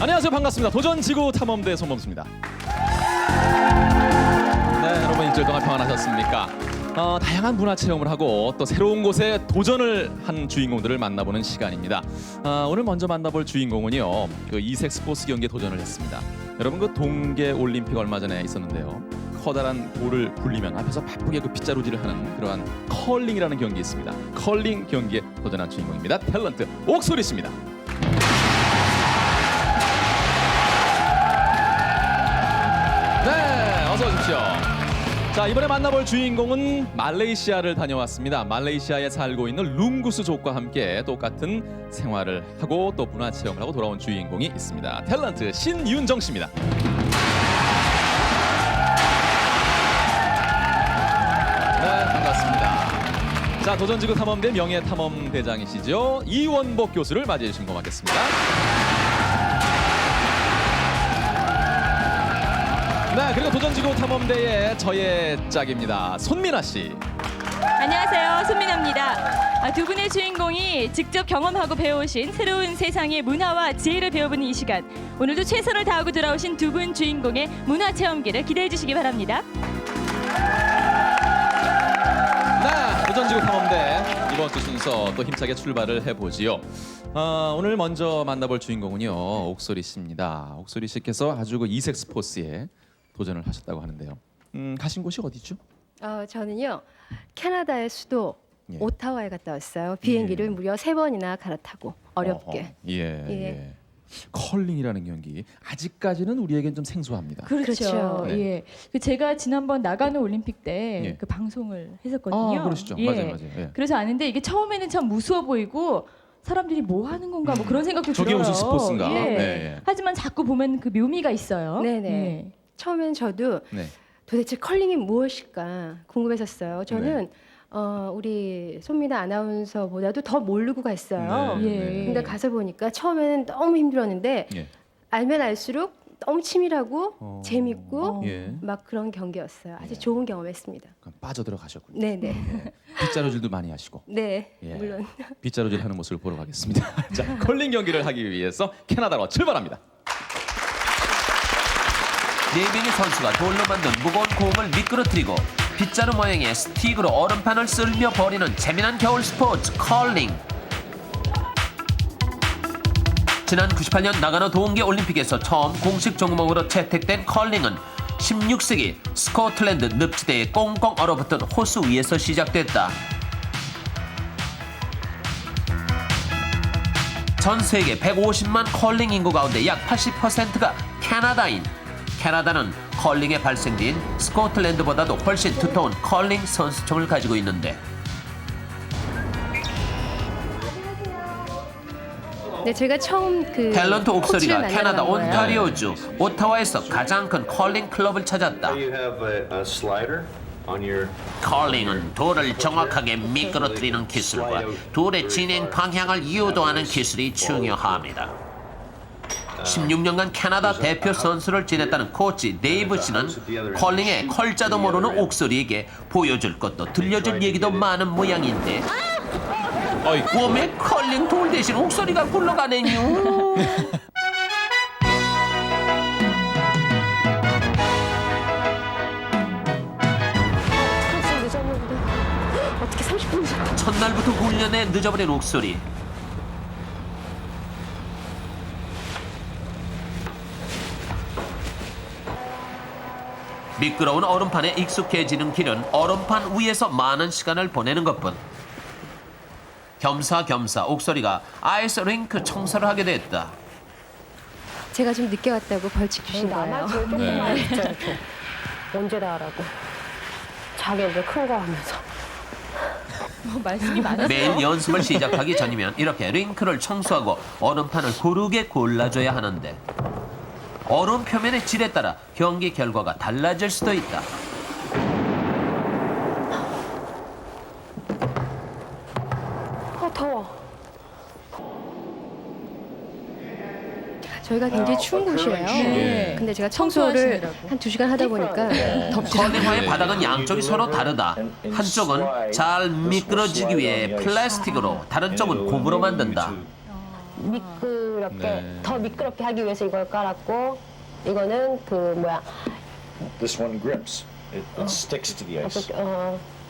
안녕하세요. 반갑습니다. 도전지구 탐험대 손범수입니다. 네, 여러분 일주일 동안 평안하셨습니까? 다양한 문화체험을 하고 또 새로운 곳에 도전을 한 주인공들을 만나보는 시간입니다. 오늘 먼저 만나볼 주인공은요, 그 이색 스포츠 경기에 도전을 했습니다. 여러분 그 동계 올림픽 얼마 전에 있었는데요. 커다란 돌을 굴리면 앞에서 바쁘게 그 빗자루질을 하는 그러한 컬링이라는 경기 있습니다. 컬링 경기에 도전한 주인공입니다. 탤런트 옥소리 씨입니다. 네, 어서 오십시오. 자, 이번에 만나볼 주인공은 말레이시아를 다녀왔습니다. 말레이시아에 살고 있는 룽구스족과 함께 똑같은 생활을 하고 또 문화체험을 하고 돌아온 주인공이 있습니다. 탤런트 신윤정 씨입니다. 네, 반갑습니다. 자, 도전지구 탐험대 명예탐험대장이시죠. 이원복 교수를 맞이해 주시면 고맙겠습니다. 네, 그리고 도전지구 탐험대의 저의 짝입니다. 손민아 씨. 안녕하세요, 손민아입니다. 두 분의 주인공이 직접 경험하고 배워오신 새로운 세상의 문화와 지혜를 배워보는 이 시간. 오늘도 최선을 다하고 돌아오신 두 분 주인공의 문화체험기를 기대해 주시기 바랍니다. 네, 도전지구 탐험대 이번 주 순서 또 힘차게 출발을 해보지요. 오늘 먼저 만나볼 주인공은요, 옥소리 씨입니다. 옥소리 씨께서 아주 그 이색 스포츠에 도전을 하셨다고 하는데요. 가신 곳이 어디죠? 저는요, 캐나다의 수도 예. 오타와에 갔다 왔어요. 비행기를 예. 무려 3번이나 갈아타고 어렵게. 어허, 예, 예. 예. 컬링이라는 경기 아직까지는 우리에겐 좀 생소합니다. 그렇죠. 네. 예. 제가 지난번 나가노 올림픽 때 예. 그 방송을 했었거든요. 그러시죠. 예. 맞아요. 예. 그래서 아는데 이게 처음에는 참 무서워 보이고 사람들이 뭐 하는 건가 뭐 그런 생각도 저게 들어요. 무슨 스포츠인가? 예. 네, 예. 하지만 자꾸 보면 그 묘미가 있어요. 네네. 예. 처음엔 저도 네. 도대체 컬링이 무엇일까 궁금했었어요. 저는 우리 손민아 아나운서보다도 더 모르고 갔어요. 네, 예. 네. 근데 가서 보니까 처음에는 너무 힘들었는데 예. 알면 알수록 너무 치밀하고 재밌고 예. 막 그런 경기였어요. 아주 예. 좋은 경험했습니다. 그럼 빠져들어가셨군요. 네네. 예. 빗자루질도 많이 하시고. 네, 예. 물론. 빗자루질 하는 모습을 보러 가겠습니다. 자, 컬링 경기를 하기 위해서 캐나다로 출발합니다. 4명의 선수가 돌로 만든 무거운 공을 미끄러뜨리고 빗자루 모양의 스틱으로 얼음판을 쓸며 벌이는 재미난 겨울 스포츠 컬링. 지난 98년 나가노 동계 올림픽에서 처음 공식 종목으로 채택된 컬링은 16세기 스코틀랜드 늪지대에 꽁꽁 얼어붙은 호수 위에서 시작됐다. 전 세계 150만 컬링 인구 가운데 약 80%가 캐나다인. 캐나다는 컬링의 발생지인 스코틀랜드보다도 훨씬 두터운 컬링 선수촌을 가지고 있는데 네, 제가 처음 그 탤런트 옥소리가 코치를 캐나다 만나러 간 거예요. 온타리오주 오타와에서 가장 큰 컬링 클럽을 찾았다. You have a slider on your 컬링은 돌을 정확하게 미끄러뜨리는 기술과 돌의 진행 방향을 유도하는 기술이 중요합니다. 16년간 캐나다 대표 선수를 지냈다는 코치 데이브 씨는 컬링의 컬자도 모르는 옥소리에게 보여줄 것도 들려줄 얘기도 많은 모양인데 웜에 컬링 돌 대신 옥소리가 굴러가네요. 늦었는데 어떻게 30분 늦었 첫날부터 훈련에 늦어버린 옥소리. 미끄러운 얼음판에 익숙해지는 길은 얼음판 위에서 많은 시간을 보내는 것뿐. 겸사겸사 옥소리가 아이스 링크 청소를 하게 됐다. 제가 좀 늦게 왔다고 벌칙 주신 거예요. 언제 다 하라고. 자기 이제 큰 거 하면서. 말씀이 많으세요. 매일 연습을 시작하기 전이면 이렇게 링크를 청소하고 얼음판을 고르게 골라줘야 하는데 얼음 표면의 질에 따라 경기 결과가 달라질 수도 있다. 더워. 저희가 굉장히 추운 곳이에요. 네. 근데 제가 청소를 청소하시느라고. 한 2시간 하다 보니까 덥더라고요. 컬링화의 바닥은 양쪽이 서로 다르다. 한쪽은 잘 미끄러지기 위해 플라스틱으로, 다른 쪽은 고무로 만든다. 미끄러 미끄럽게 네. 더 미끄럽게 하기 위해서 이걸 깔았고 이거는 그 뭐야 This one grips. It sticks to the ice.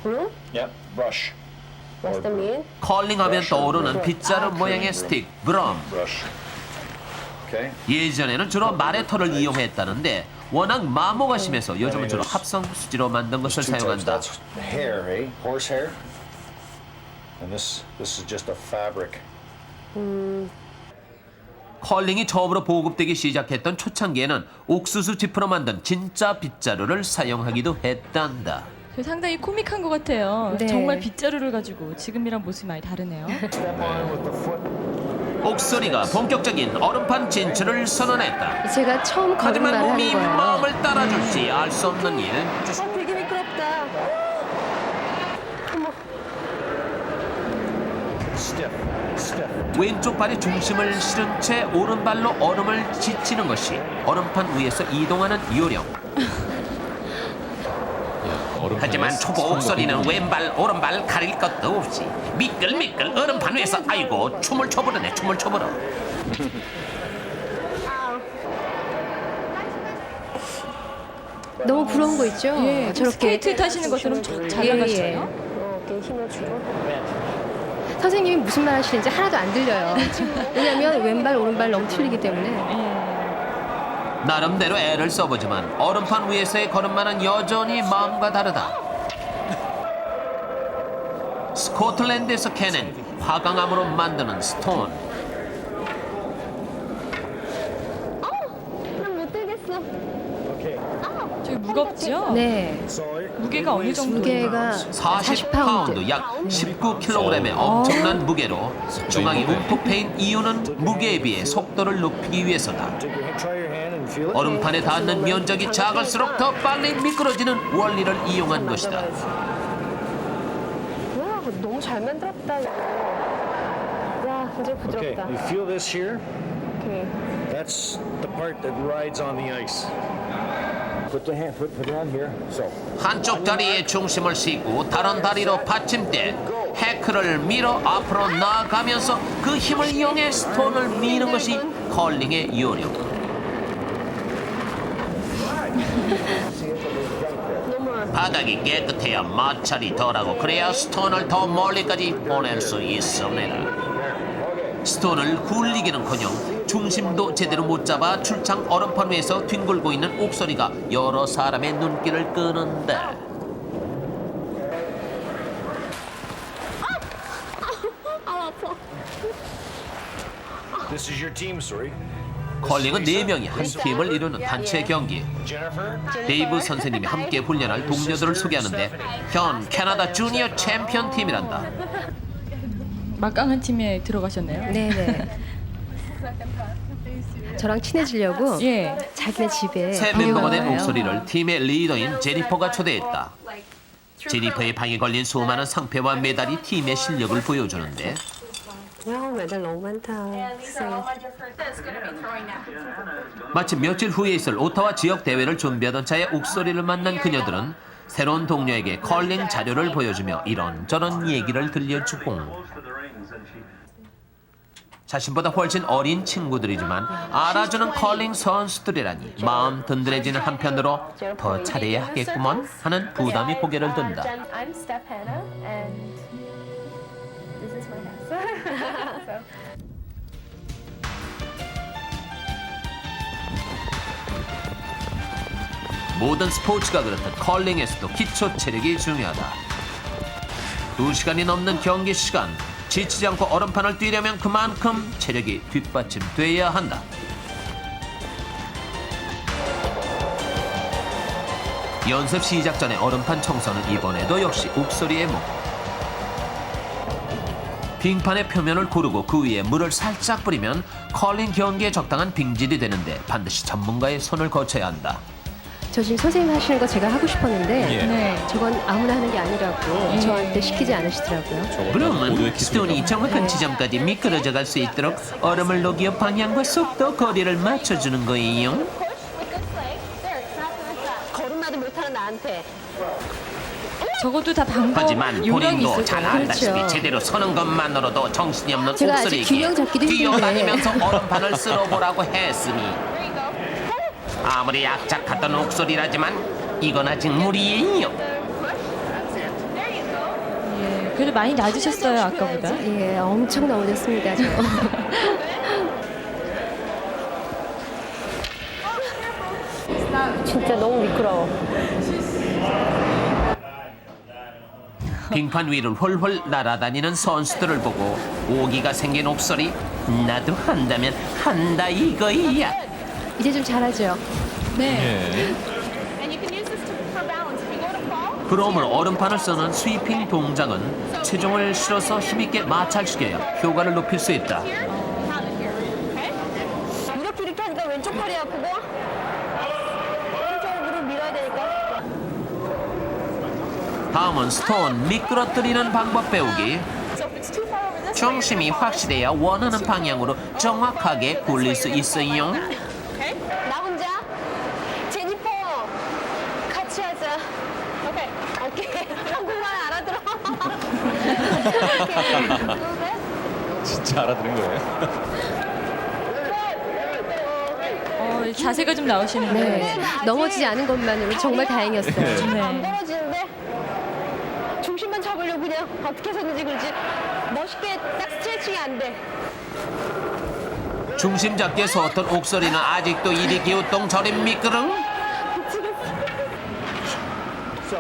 블루? Yep, brush. What's the mean? 컬링하면 떠오르는 빗자루 모양의 스틱, 브럼. Brush. Okay. 예전에는 주로 말의 털을 이용했다는데 워낙 마모가 심해서 요즘은 주로 합성 수지로 만든 것을 Two types. 사용한다. That's hair, eh? Horse hair. And this is just a fabric. 컬링이 처음으로 보급되기 시작했던 초창기에는 옥수수 지프로 만든 진짜 빗자루를 사용하기도 했단다. 저 상당히 코믹한 것 같아요. 네. 정말 빗자루를 가지고 지금이랑 모습이 많이 다르네요. 옥소리가 본격적인 얼음판 진출을 선언했다. 제가 처음 하지만 걸음마를 몸이 하는 거예요. 마음을 따라줄지 알 수 없는 일. 되게 미끄럽다. 왼쪽 발의 중심을 실은 채 오른발로 얼음을 지치는 것이 얼음판 위에서 이동하는 요령. 하지만 초보 옥소리는 왼발 오른발 가릴 것도 없이 미끌미끌 얼음판 위에서 아이고 춤을 춰버리네 춤을 춰버려. 너무 부러운 거 있죠? 예, 저렇게 스케이트 타시는 것처럼 잘 예, 나가시네요. 이렇게 힘을 주고. 선생님이 무슨 말 하시는지 하나도 안 들려요. 왜냐면 왼발 오른발 너무 틀리기 때문에. 나름대로 애를 써보지만 얼음판 위에서의 걸음만은 여전히 마음과 다르다. 스코틀랜드에서 캐낸 화강암으로 만드는 스톤. 난못 들겠어. 저기 무겁죠? 네. 무게가 어느 정도? 무게가 40파운드, 약 19kg의 엄청난 무게로 중앙이 움푹 패인 이유는 무게에 비해 속도를 높이기 위해서다. 얼음판에 닿는 면적이 작을수록 더 빨리 미끄러지는 원리를 이용한 것이다. 뭐야, 너무 잘 만들었다 이거. 와, 진짜 Okay, 부드럽다. you feel this here? 오케이. That's the part that rides on the ice. Put the hand, put it on here. So. 한쪽 다리에 중심을 싣고 다른 다리로 받침대, 해크를 밀어 앞으로 나아가면서 그 힘을 이용해 스톤을 미는 것이 컬링의 요령. 바닥이 깨끗해야 마찰이 덜하고 그래야 스톤을 더 멀리까지 보낼 수 있습니다. 스톤을 굴리기는커녕 중심도 제대로 못 잡아 출창 얼음판 위에서 뒹굴고 있는 옥소리가 여러 사람의 눈길을 끄는데 This is your team, sorry. 컬링은 4명이 한 팀을 이루는 단체 경기. Jennifer. 데이브 선생님이 함께 훈련할 동료들을 소개하는데 현 캐나다 주니어 챔피언 팀이란다. 막강한 팀에 들어가셨네요. 네네. 저랑 친해지려고 예. 자기네 집에 새 멤버가 된 데려가요. 옥소리를 팀의 리더인 제니퍼가 초대했다. 제니퍼의 방에 걸린 수많은 상패와 메달이 팀의 실력을 보여주는데 야, 메달 너무 많다. 마침 며칠 후에 있을 오타와 지역 대회를 준비하던 차에 옥소리를 만난 그녀들은 새로운 동료에게 컬링 자료를 보여주며 이런저런 얘기를 들려주고 자신보다 훨씬 어린 친구들이지만 알아주는 컬링 선수들이라니 마음 든든해지는 한편으로 더 잘해야 하겠구먼 하는 부담이 고개를 든다. I'm Steph Hannah, and this is my house. 모든 스포츠가 그렇듯 컬링에서도 기초 체력이 중요하다. 2시간이 넘는 경기 시간, 지치지 않고 얼음판을 뛰려면 그만큼 체력이 뒷받침돼야 한다. 연습 시작 전에 얼음판 청소는 이번에도 역시 옥소리의 목. 빙판의 표면을 고르고 그 위에 물을 살짝 뿌리면 컬링 경기에 적당한 빙질이 되는데 반드시 전문가의 손을 거쳐야 한다. 저 지금 선생님 하시는 거 제가 하고 싶었는데 예. 네. 저건 아무나 하는 게 아니라고 저한테 시키지 않으시더라고요. 그러면 스톤이 정확한 지점까지 미끄러져 갈 수 있도록 얼음을 녹여 방향과 속도, 거리를 맞춰주는 거예요. Push with this leg. There, exactly like that. 걸음마도 못하는 나한테. 적어도 다 방법 하지만 요령이 본인도 있을 잘 거예요. 알다시피 그렇죠. 제대로 서는 것만으로도 정신이 없는 제가 아직 옥설이에게 균형 잡기도 힘든데. 뛰어다니면서 얼음판을 쓸어보라고 했으니 아무리 약착하던 옥설이라지만 이건 아직 무리예요. 예, 그래도 많이 낮으셨어요 아까보다. 예, 엄청 넘어졌습니다. 저. 진짜 너무 미끄러워. 빙판 위를 훨훨 날아다니는 선수들을 보고 오기가 생긴 옥설이 나도 한다면 한다 이거야. 이제 좀 잘하죠. 네. 예. And you can use this for balance. If you go to fall, 그러므로 얼음판을 쓰는 스위핑 동작은 체중을 실어서 힘있게 마찰시켜야 효과를 높일 수 있다. here, pound it here. Okay? 무릎 이렇게 하니까 왼쪽 팔이 아프고 오른쪽으로 무릎 밀어야 되니까. 다음은 스톤 미끄러뜨리는 방법 배우기. So if it's too far over this way, 중심이 확실해야 원하는 방향으로 정확하게 굴릴 수 있어요. okay? 나 혼자? 제니퍼 같이 하자. Okay. 오케이. 한국말 알아들어. 진짜 알아들은 거예요. 자세가 좀 나오시는데. 네. 넘어지지 않은 것만으로 정말 다행이었어요. 네. 안 떨어지는데 중심만 잡으려고 그냥 어떻게 섰는지 그러지 멋있게 딱 스트레칭이 안 돼. 중심 잡기에 섰던 옥설이는 아직도 이리 기우뚱저리 미끄렁.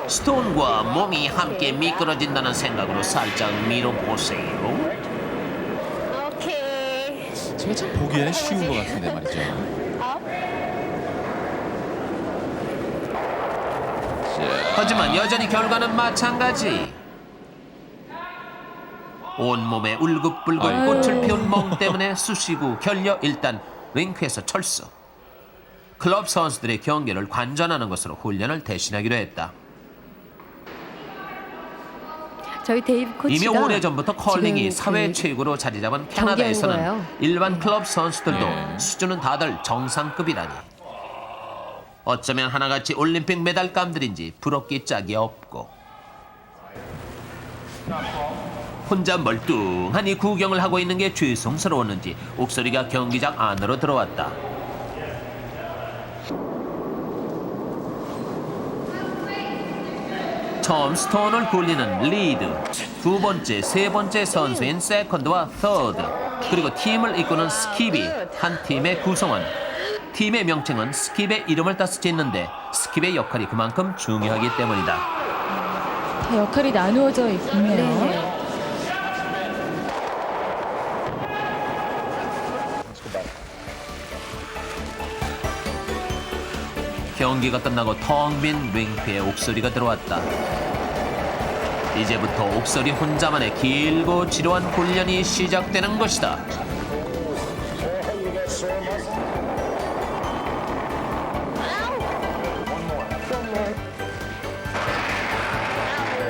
스톤과 몸이 함께 미끄러진다는 생각으로 살짝 밀어보세요. 오케이. 제가 참 보기에는 쉬운 것 같은데 말이죠. 하지만 여전히 결과는 마찬가지. 온몸에 울긋불긋 아이고. 꽃을 피운 멍 때문에 쑤시고 결려 일단 링크에서 철수. 클럽 선수들의 경기를 관전하는 것으로 훈련을 대신하기로 했다. 저희 데이브 코치가 이미 오래전부터 컬링이 지금 사회 그 최고로 자리 잡은 거예요. 캐나다에서는 일반 클럽 선수들도 네. 수준은 다들 정상급이라니. 어쩌면 하나같이 올림픽 메달감들인지 부럽기 짝이 없고. 혼자 멀뚱하니 구경을 하고 있는 게 죄송스러웠는지 옥설이가 경기장 안으로 들어왔다. 처음 스톤을 굴리는 리드, 두 번째, 세 번째 선수인 세컨드와 서드, 그리고 팀을 이끄는 스킵이 한 팀의 구성원. 팀의 명칭은 스킵의 이름을 따서 짓는데 스킵의 역할이 그만큼 중요하기 때문이다. 다 역할이 나누어져 있네요. 네. 경기가 끝나고 텅 빈 링크에 옥설이가 들어왔다. 이제부터 옥설이 혼자만의 길고 지루한 훈련이 시작되는 것이다.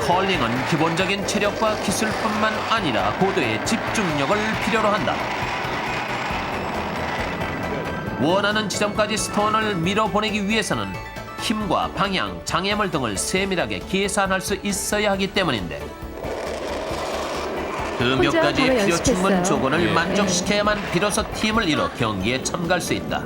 컬링은 기본적인 체력과 기술뿐만 아니라 고도의 집중력을 필요로 한다. 원하는 지점까지 스톤을 밀어보내기 위해서는 힘과 방향, 장애물 등을 세밀하게 계산할 수 있어야 하기 때문인데 그 몇 혼자 가지의 바로 필요 충분 연습했어요. 조건을 예. 만족시켜야만 비로소 팀을 이뤄 경기에 참가할 수 있다.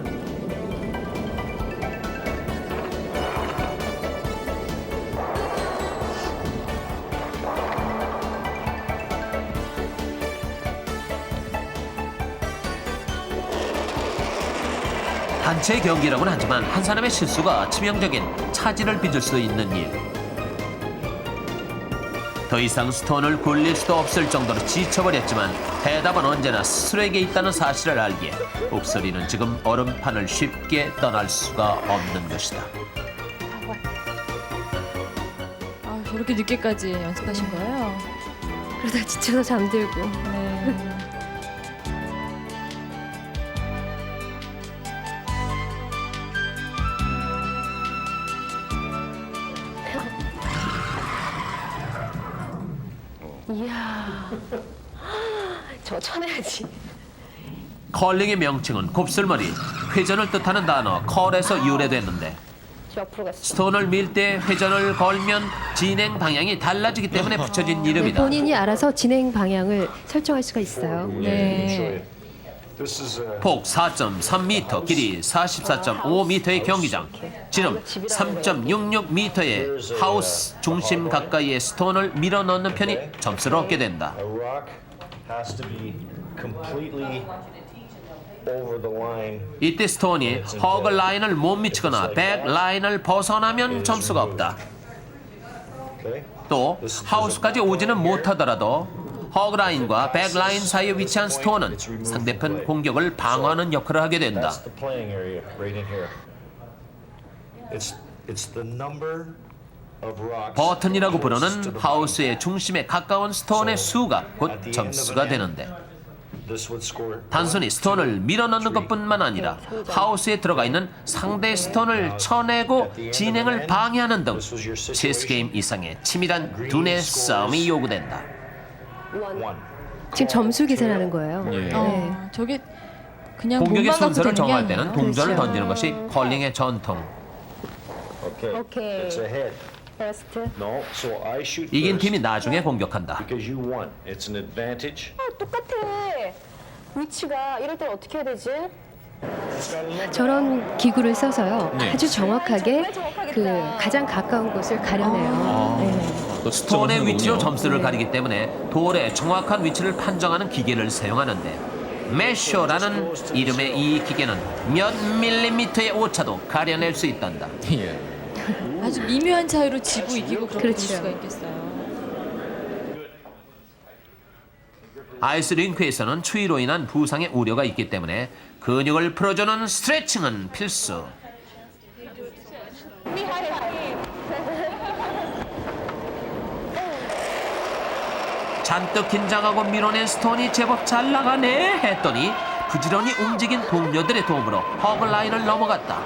단체 경기라고는 하지만 한 사람의 실수가 치명적인 차질을 빚을 수 있는 일. 더 이상 스톤을 굴릴 수도 없을 정도로 지쳐버렸지만 해답은 언제나 스스로에게 있다는 사실을 알기에 옥설이는 지금 얼음판을 쉽게 떠날 수가 없는 것이다. 아, 저렇게 늦게까지 연습하신 거예요? 그러다 지쳐서 잠들고. 네. 이야. 저 쳐내야지. 컬링의 명칭은 곱슬머리, 회전을 뜻하는 단어 컬에서 유래됐는데 저 옆으로 갔어. 스톤을 밀 때 회전을 걸면 진행 방향이 달라지기 때문에 붙여진 이름이다. 본인이 알아서 진행 방향을 설정할 수가 있어요. 네. This is a 폭 4.3m, 길이 44.5m의 경기장. 지름 3.66m의 하우스 중심 가까이의 스톤을 밀어 넣는 편이 점수를 얻게 된다. a rock has to be completely over the line. 이때 스톤이 허그 라인을 못 미치거나 백 라인을 벗어나면 점수가 없다. Okay? 또 하우스까지 오지는 못하더라도 허그 라인과 백 라인 사이에 위치한 스톤은 상대편 공격을 방어하는 역할을 하게 된다. That's the playing area right in here. It's the number of rocks. 버튼이라고 부르는 하우스의 중심에 가까운 스톤의 수가 곧 점수가 되는데 This would score. 단순히 스톤을 밀어넣는 것뿐만 아니라 하우스에 들어가 있는 상대 스톤을 쳐내고 진행을 방해하는 등 체스 게임 이상의 치밀한 두뇌 싸움이 요구된다. One. 지금 점수 계산하는 거예요. 예. 네. 저게 그냥 공격의 몸만 갖고 순서를 되는 게 정할 아니에요. 때는 동전을 그렇죠. 던지는 것이 컬링의 전통. Okay. Okay. It's a head. First. No, so I shoot 이긴 first 팀이 나중에 공격한다. because you won. It's an advantage. 똑같아. 위치가 이럴 때 어떻게 해야 되지? 저런 기구를 써서요. 네. 아주 정확하게 정말 정확하겠다. 그 가장 가까운 곳을 가려내요. 네. 또 스톤의 위치로 하는군요. 점수를 가리기 때문에 돌의 정확한 위치를 판정하는 기계를 사용하는데 메쇼라는 이름의 이 기계는 몇 밀리미터의 오차도 가려낼 수 있단다. 예. 아주 미묘한 차이로 지고 이기고 그렇게 될 그렇죠. 수가 있겠어요. 아이스 링크에서는 추위로 인한 부상의 우려가 있기 때문에 근육을 풀어주는 스트레칭은 필수. 잔뜩 긴장하고 밀어낸 스톤이 제법 잘 나가네 했더니 부지런히 움직인 동료들의 도움으로 허그 라인을 넘어갔다.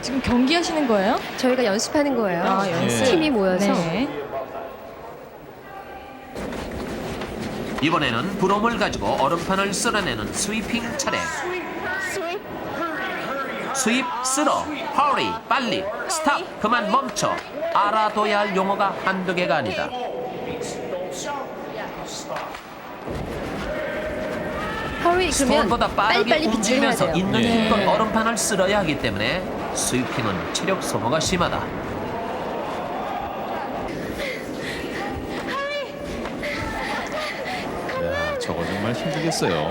지금 경기하시는 거예요? 저희가 연습하는 거예요. 아, 연습. 팀이 모여서 네. 이번에는 브롬을 가지고 얼음판을 쓸어내는 스위핑 차례. 스윕, 쓸어, 허리, 빨리, 스탑, 그만 멈춰. 알아둬야 할 용어가 한두 개가 아니다. 허리 그러면 스톤보다 빠르게 빨리빨리 빗질해야 움직이면서 돼요. 있는 예. 힘껏 얼음판을 쓸어야 하기 때문에 스위핑은 체력 소모가 심하다. 야, 저거 정말 힘들겠어요.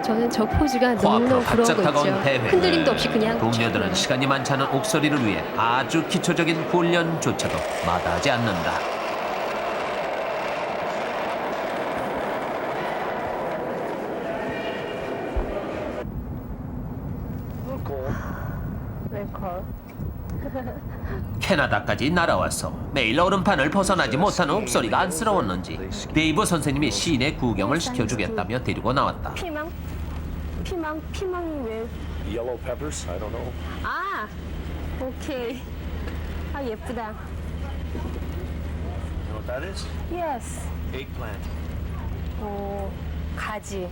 저는 저 포즈가 코앞으로 너무너무 바짝 부러운 거 다가온 있죠. 대회. 흔들림도 없이 그냥 동료들은 시간이 많지 않은 옥소리를 위해 아주 기초적인 훈련조차도 마다하지 않는다. 캐나다까지 날아와서 매일 얼음판을 벗어나지 못하는 옥소리가 안쓰러웠는지 데이브 선생님이 시내 구경을 시켜주겠다며 데리고 나왔다. 피망? 피망이 왜? Yellow peppers? I don't know. 아, 오케이. 아 예쁘다. You know what that is? Yes. Eggplant. 오, 가지.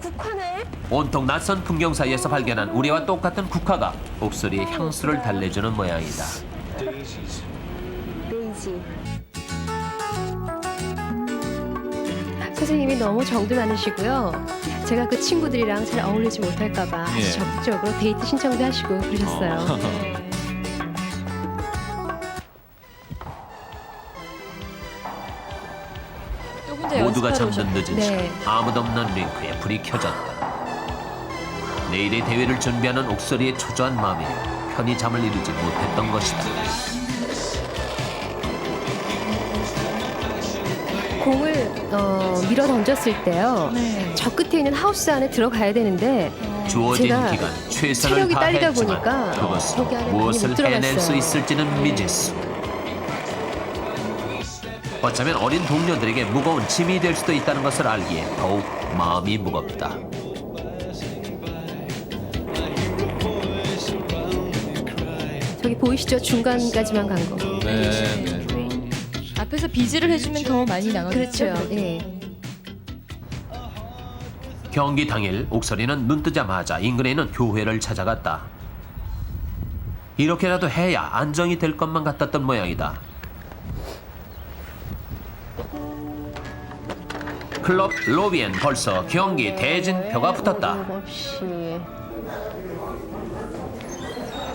국화네. 온통 낯선 풍경 사이에서 발견한 우리와 똑같은 국화가 옥소리의 향수를 달래주는 모양이다. Daisies. 데이지. 선생님이 너무 정도 많으시고요. 제가 그 친구들이랑 잘 어울리지 못할까봐 아주 예. 적극적으로 데이트 신청도 하시고 그러셨어요. 또 혼자 모두가 연습하러 잠든 늦은 오셨네요. 시간 네. 아무도 없는 링크에 불이 켜졌다. 내일의 대회를 준비하는 옥소리의 초조한 마음에 편히 잠을 이루지 못했던 것이다. 공을 밀어 던졌을 때요. 네. 저 끝에 있는 하우스 안에 들어가야 되는데 주어진 제가 기간 최선을 체력이 딸리다 다했지만 보니까 그것으로 거기 안에 많이 무엇을 못 해낼 들어갔어요. 수 있을지는 미지수. 어쩌면 어린 동료들에게 무거운 짐이 될 수도 있다는 것을 알기에 더욱 마음이 무겁다. 저기 보이시죠? 중간까지만 간 거. 네, 네. 앞에서 비즈를 해주면 더 많이 나가겠죠. 그렇죠. 예. 경기 당일 옥설이는 눈 뜨자마자 인근에 있는 교회를 찾아갔다. 이렇게라도 해야 안정이 될 것만 같았던 모양이다. 클럽 로비엔 벌써 경기 대진표가 붙었다. 없이.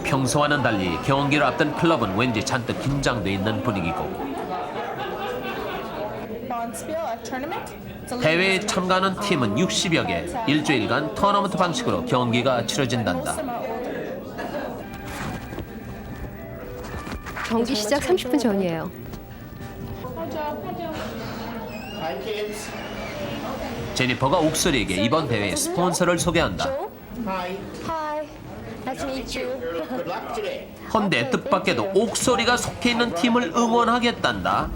평소와는 달리 경기를 앞둔 클럽은 왠지 잔뜩 긴장돼 있는 분위기고 대회에 참가하는 팀은 60여 개, 일주일간 토너먼트 방식으로 경기가 치러진단다. 경기 시작 30분 전이에요. 제니퍼가 옥설이에게 이번 대회의 스폰서를 소개한다. Hi. Nice to meet you. 헌데 뜻밖에도 옥설이가 속해 있는 팀을 응원하겠단다.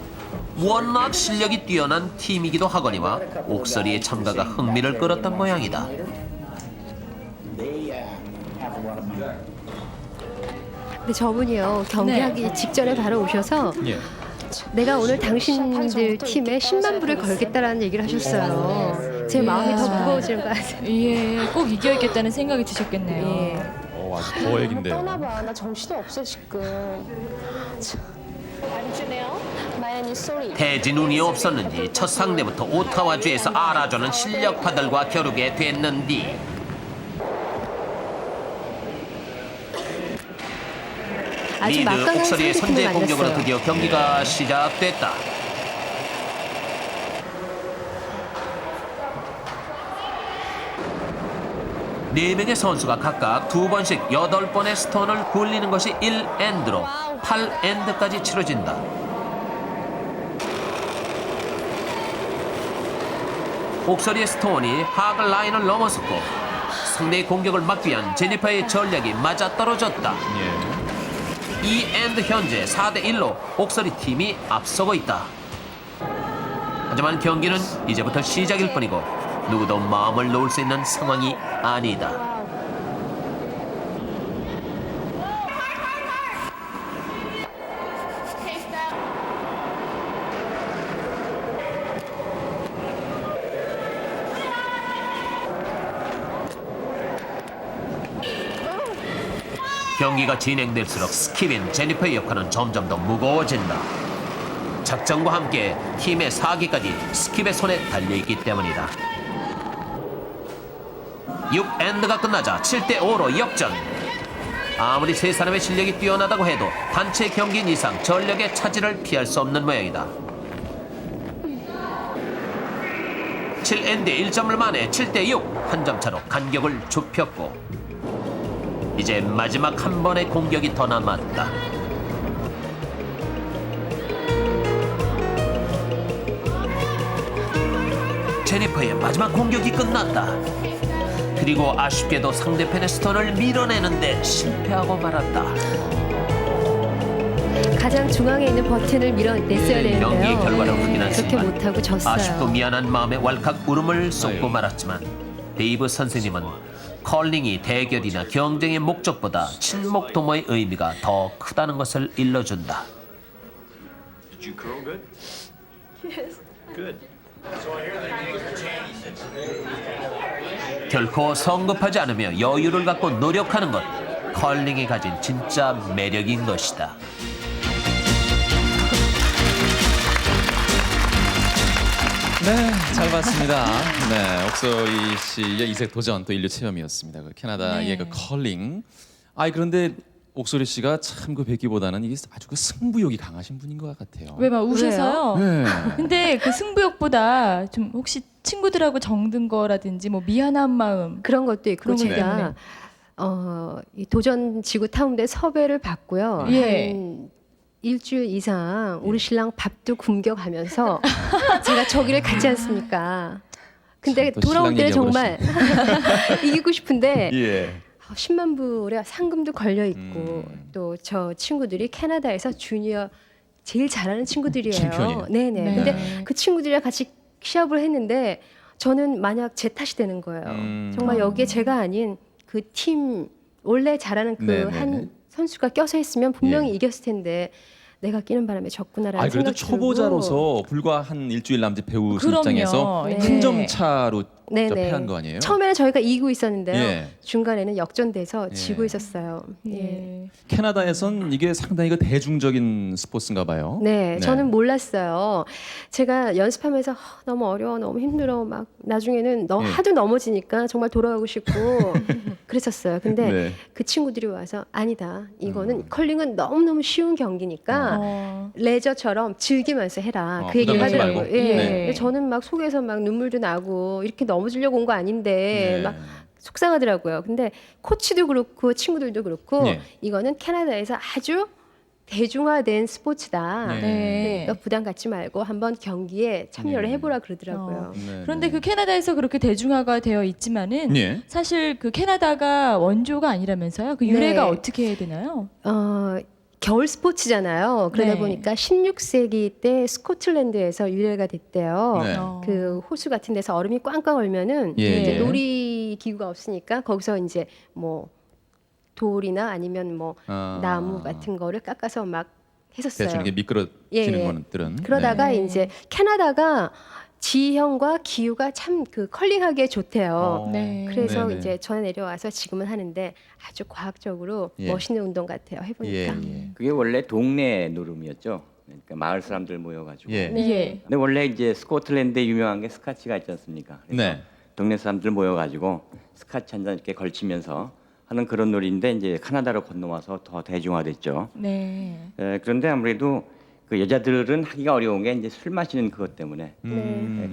워낙 실력이 뛰어난 팀이기도 하거니와 옥설이의 참가가 흥미를 끌었던 모양이다. 근데 저분이요 경기하기 직전에 바로 오셔서 예. 내가 오늘 당신들 팀에 10만 불을 걸겠다라는 얘기를 하셨어요. 제 마음이 더 무거워지는 것 같아요. 예, 꼭 이겨야겠다는 생각이 드셨겠네요. 예. 아주 더 얘긴데요. 떠나봐. 나 정신도 없어 지금. 안 주네요. 마연이 쏘리. 대진 운이 없었는지 첫 상대부터 오타와주에서 알아주는 실력파들과 겨루게 됐는디 아주 리드 막강한 옥설이의 선제 상대팀을 공격으로 만났어요. 드디어 경기가 시작됐다. 네 명의 선수가 각각 2번씩 8번의 스톤을 굴리는 것이 1엔드로 8엔드까지 치러진다. 옥설이의 스톤이 하글 라인을 넘어섰고 상대의 공격을 막기 위한 제니퍼의 전략이 맞아떨어졌다. 예. 2엔드 현재 4대1로 옥설이 팀이 앞서고 있다. 하지만 경기는 이제부터 시작일 뿐이고 누구도 마음을 놓을 수 있는 상황이 아니다. 경기가 진행될수록 스킵인 제니퍼의 역할은 점점 더 무거워진다. 작전과 함께 팀의 사기까지 스킵의 손에 달려있기 때문이다. 6엔드가 끝나자 7대5로 역전. 아무리 세 사람의 실력이 뛰어나다고 해도 단체 경기인 이상 전력의 차질을 피할 수 없는 모양이다. 7엔드 1점을 만에 7대6 한 점 차로 간격을 좁혔고 이제 마지막 한 번의 공격이 더 남았다. 제니퍼의 마지막 공격이 끝났다. 그리고 아쉽게도 상대편의 스톤을 밀어내는데 실패하고 말았다. 가장 중앙에 있는 버튼을 밀어냈어야 되는데요. 경기의 결과를 그렇게 확인했지만 못하고 졌어요. 아쉽고 미안한 마음에 왈칵 울음을 쏟고 말았지만 데이브 선생님은 컬링이 대결이나 경쟁의 목적보다 친목 도모의 의미가 더 크다는 것을 일러준다. Did you curl good? Yes. Good. 결코 성급하지 않으며 여유를 갖고 노력하는 것, 컬링이 가진 진짜 매력인 것이다. 네, 잘 봤습니다. 네, 옥소희 씨의 이색 도전 또 인류 체험이었습니다. 그 캐나다의 그 컬링. 아이 그런데 옥소리 씨가 참 그 뵙기보다는 이게 아주 그 승부욕이 강하신 분인 것 같아요. 왜 막 우셔서요? 네. 근데 그 승부욕보다 좀 혹시 친구들하고 정든 거라든지 뭐 미안한 마음 그런 것도 있고 그런 것 때문에. 제가 이 도전 지구 탐험대 섭외를 받고요. 예. 한 일주일 이상 우리 신랑 밥도 굶겨가면서 제가 저기를 갔지 않습니까? 근데 또 돌아올 신랑 때는 정말 이기고 싶은데 예. 10만 불의 상금도 걸려 있고 또 저 친구들이 캐나다에서 주니어 제일 잘하는 친구들이에요. 챔피언이에요. 네네. 네. 근데 그 친구들이랑 같이 시합을 했는데 저는 만약 제 탓이 되는 거예요. 정말 여기에 제가 아닌 그 팀 원래 잘하는 그 네네네. 한 선수가 껴서 했으면 분명히 예. 이겼을 텐데 내가 끼는 바람에 졌구나라는 아, 그래도 생각이 들고. 초보자로서 불과 한 일주일 남짓 배우신 그럼요. 입장에서 네. 큰 점 차로 네네. 패한 거 아니에요? 처음에는 저희가 이기고 있었는데요. 예. 중간에는 역전돼서 예. 지고 있었어요. 예. 예. 캐나다에선 이게 상당히 그 대중적인 스포츠인가 봐요. 네, 저는 몰랐어요. 제가 연습하면서 너무 어려워, 너무 힘들어, 막 나중에는 예. 하도 넘어지니까 정말 돌아가고 싶고 그랬었어요. 근데 네. 그 친구들이 와서 아니다, 이거는 컬링은 너무너무 쉬운 경기니까 레저처럼 즐기면서 해라. 그 얘기를 부담 갖지 하더라고요. 말고. 예. 네. 근데 저는 막 속에서 막 눈물도 나고 이렇게 넘어지려고 온 거 아닌데 네. 막 속상하더라고요. 근데 코치도 그렇고 친구들도 그렇고 네. 이거는 캐나다에서 아주 대중화된 스포츠다. 네. 그러니까 부담 갖지 말고 한번 경기에 참여를 네. 해보라 그러더라고요. 네, 그런데 네. 그 캐나다에서 그렇게 대중화가 되어 있지만은 예. 사실 그 캐나다가 원조가 아니라면서요? 그 유래가 네. 어떻게 해야 되나요? 겨울 스포츠잖아요. 그러다 네. 보니까 16세기 때 스코틀랜드에서 유래가 됐대요. 네. 그 호수 같은 데서 얼음이 꽝꽝 얼면은 예, 이제 예. 놀이 기구가 없으니까 거기서 이제 뭐 돌이나 아니면 뭐 아. 나무 같은 거를 깎아서 막 했었어요. 대충 이렇게 미끄러지는 예. 것들은. 그러다가 네. 이제 캐나다가 지형과 기후가 참 그 컬링하기에 좋대요. 네. 그래서 네네. 이제 전에 내려와서 지금은 하는데 아주 과학적으로 예. 멋있는 운동 같아요. 예, 해보니까. 예. 그게 원래 동네 노름이었죠. 그러니까 마을 사람들 모여가지고. 예. 네. 예. 근데 원래 이제 스코틀랜드에 유명한 게 스카치가 있지 않습니까? 그래서 네. 동네 사람들 모여가지고 스카치 한 잔 이렇게 걸치면서 하는 그런 놀이인데 이제 카나다로 건너와서 더 대중화됐죠. 네. 그런데 아무래도 그 여자들은 하기가 어려운 게 이제 술 마시는 그것 때문에.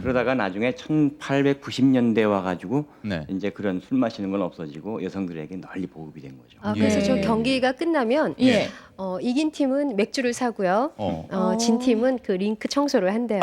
그러다가 나중에 1890년대 와가지고 네. 이제 그런 술 마시는 건 없어지고 여성들에게 널리 보급이 된 거죠. 아, 그래서 예. 저 경기가 끝나면 예. 이긴 팀은 맥주를 사고요. 진 팀은 그 링크 청소를 한대요.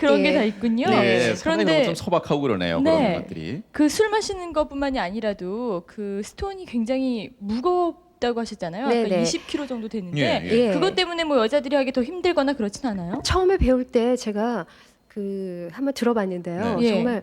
그런 예. 게 다 있군요. 네. 상당히 그런데 좀 소박하고 그러네요. 네. 그런 것들이. 그 술 마시는 것뿐만이 아니라도 그 스톤이 굉장히 무겁다고 하셨잖아요. 아까 네네. 20kg 정도 되는데 예, 예. 예. 그것 때문에 뭐 여자들이 하기 더 힘들거나 그렇진 않아요? 처음에 배울 때 제가 그 한번 들어봤는데요. 네. 예. 정말